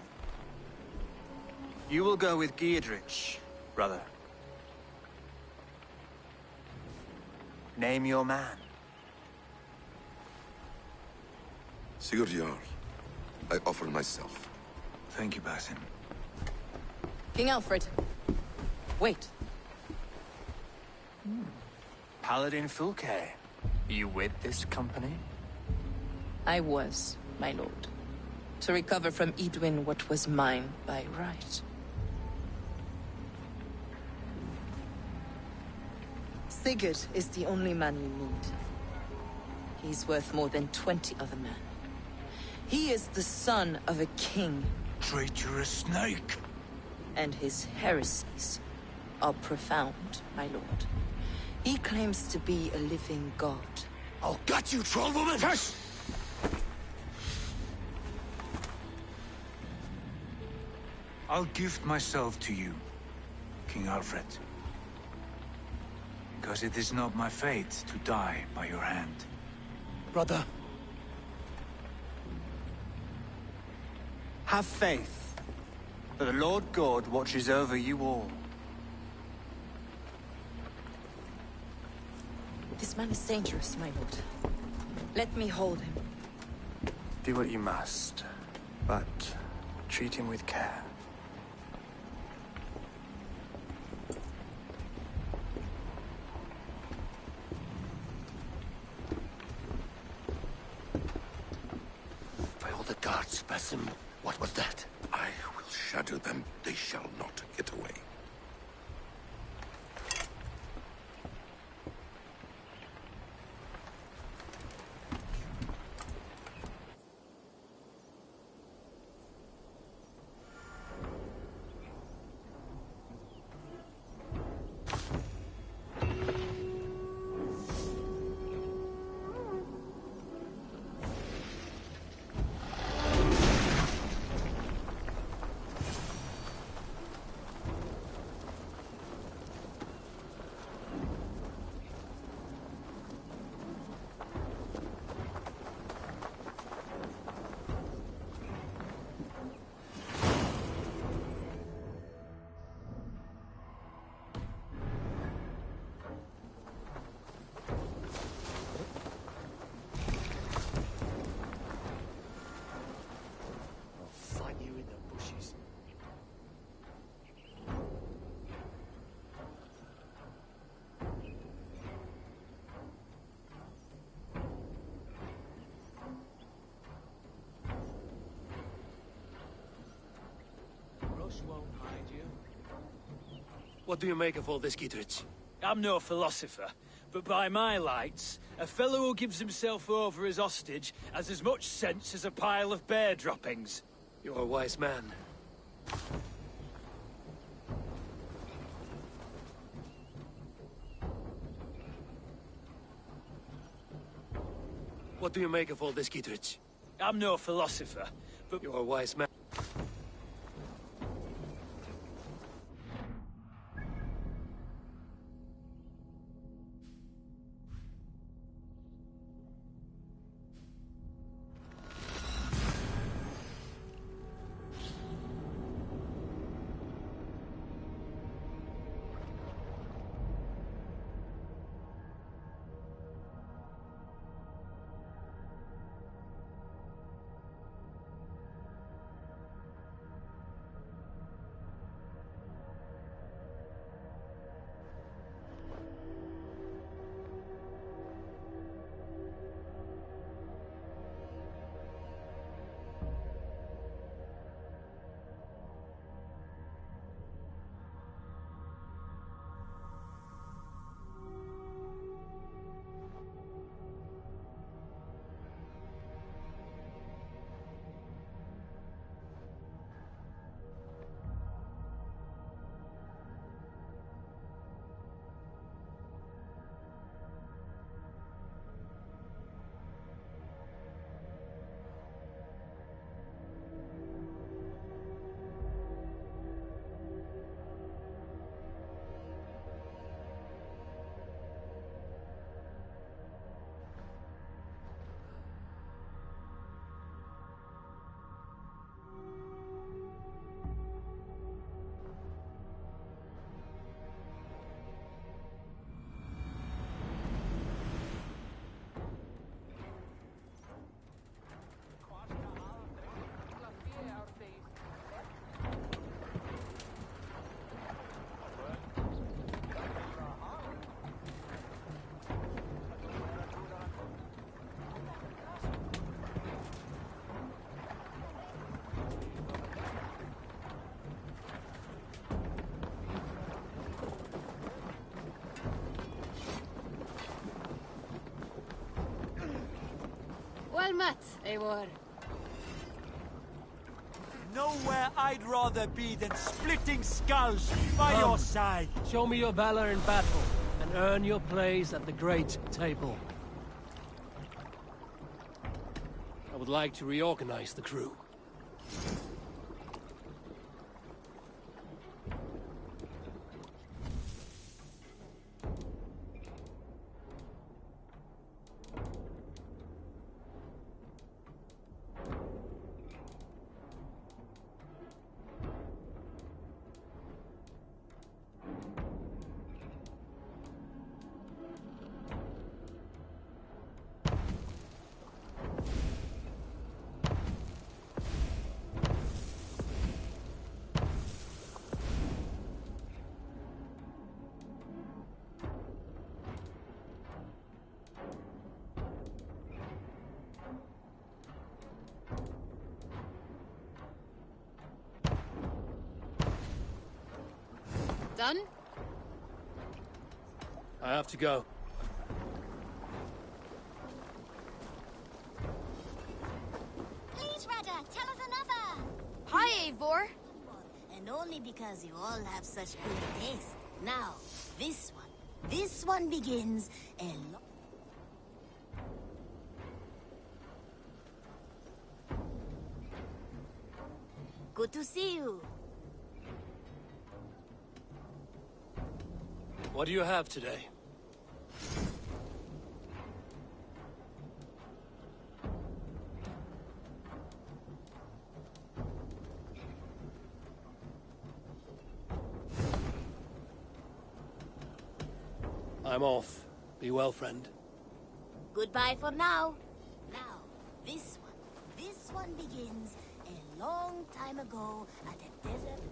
You will go with Giedrich, brother. Name your man. Sigurd Jarl, I offer myself. Thank you, Basim. King Alfred. Wait. Paladin Fulke. You with this company? I was, my lord. To recover from Edwin what was mine by right. Sigurd is the only man you need. He's worth more than 20 other men. He is the son of a king. Traitorous snake! And his heresies are profound, my lord. He claims to be a living god. I'll gut you, troll woman! Hush! I'll gift myself to you, King Alfred. Because it is not my fate to die by your hand. Brother. Have faith that the Lord God watches over you all. This man is dangerous, my lord. Let me hold him. Do what you must, but treat him with care. By all the gods, Basim, what was that? I will shatter them. They shall not get away. Fight you in the bushes. Rush won't hide you. What do you make of all this, Giedrich? I'm no philosopher, but by my lights, a fellow who gives himself over as hostage has as much sense as a pile of bear droppings. You're a wise man. What do you make of all this, Giedrich? I'm no philosopher, but you're a wise man. met, Eivor. Nowhere I'd rather be than splitting skulls by your side. Show me your valor in battle, and earn your place at the great table. I would like to reorganize the crew. Done? I have to go. Please, Rudder, tell us another. Hi, Eivor. And only because you all have such good taste. Now, this one begins a lo- Good to see you. What do you have today? I'm off. Be well, friend. Goodbye for now. Now, this one begins a long time ago at a desert.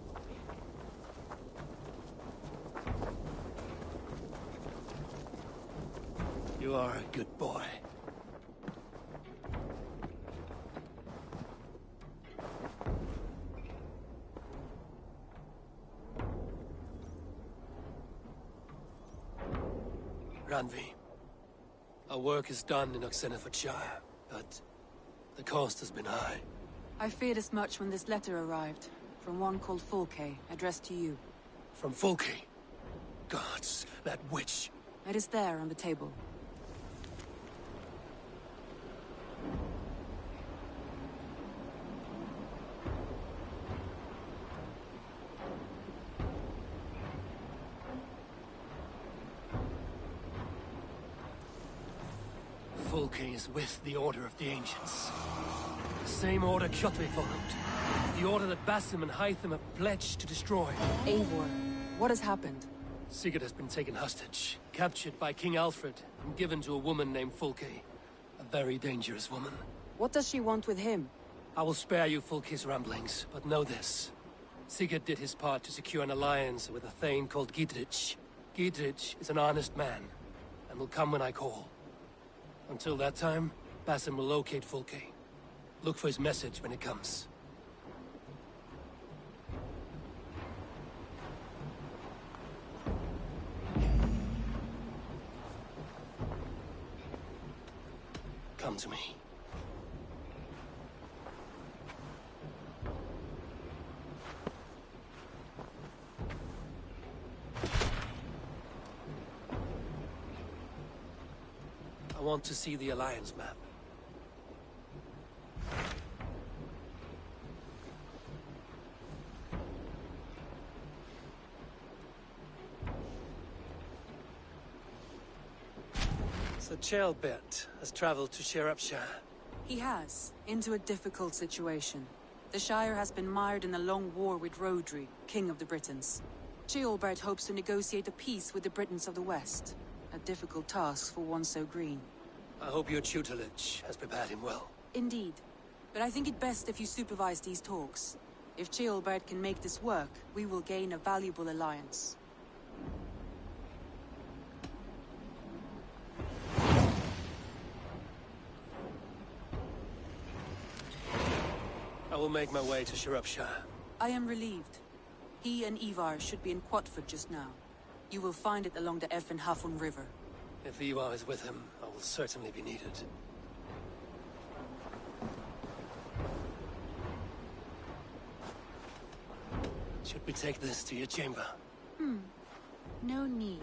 You are a good boy. Ranvi, our work is done in Oxenfordshire, but the cost has been high. I feared as much when this letter arrived, from one called Fulke, addressed to you. From Fulke? Gods, that witch! It is there on the table. Fulke is with the Order of the Ancients. The same order Kjotve followed. The order that Basim and Hytham have pledged to destroy. Eivor, what has happened? Sigurd has been taken hostage, captured by King Alfred, and given to a woman named Fulke. A very dangerous woman. What does she want with him? I will spare you Fulke's ramblings, but know this. Sigurd did his part to secure an alliance with a thane called Gidrich. Gidrich is an honest man, and will come when I call. Until that time, Basim will locate Fulke. Look for his message when it comes. Come to me. I want to see the Alliance map. So Ceolbert has traveled to Shropshire. He has, into a difficult situation. The Shire has been mired in a long war with Rhodri, King of the Britons. Ceolbert hopes to negotiate a peace with the Britons of the West. A difficult task for one so green. I hope your tutelage has prepared him well. Indeed. But I think it best if you supervise these talks. If Ceolbert can make this work, we will gain a valuable alliance. I will make my way to Shropshire. I am relieved. He and Ivar should be in Quatford just now. You will find it along the Effen Hafun River. If Ivar is with him, I will certainly be needed. we take this to your chamber? No need.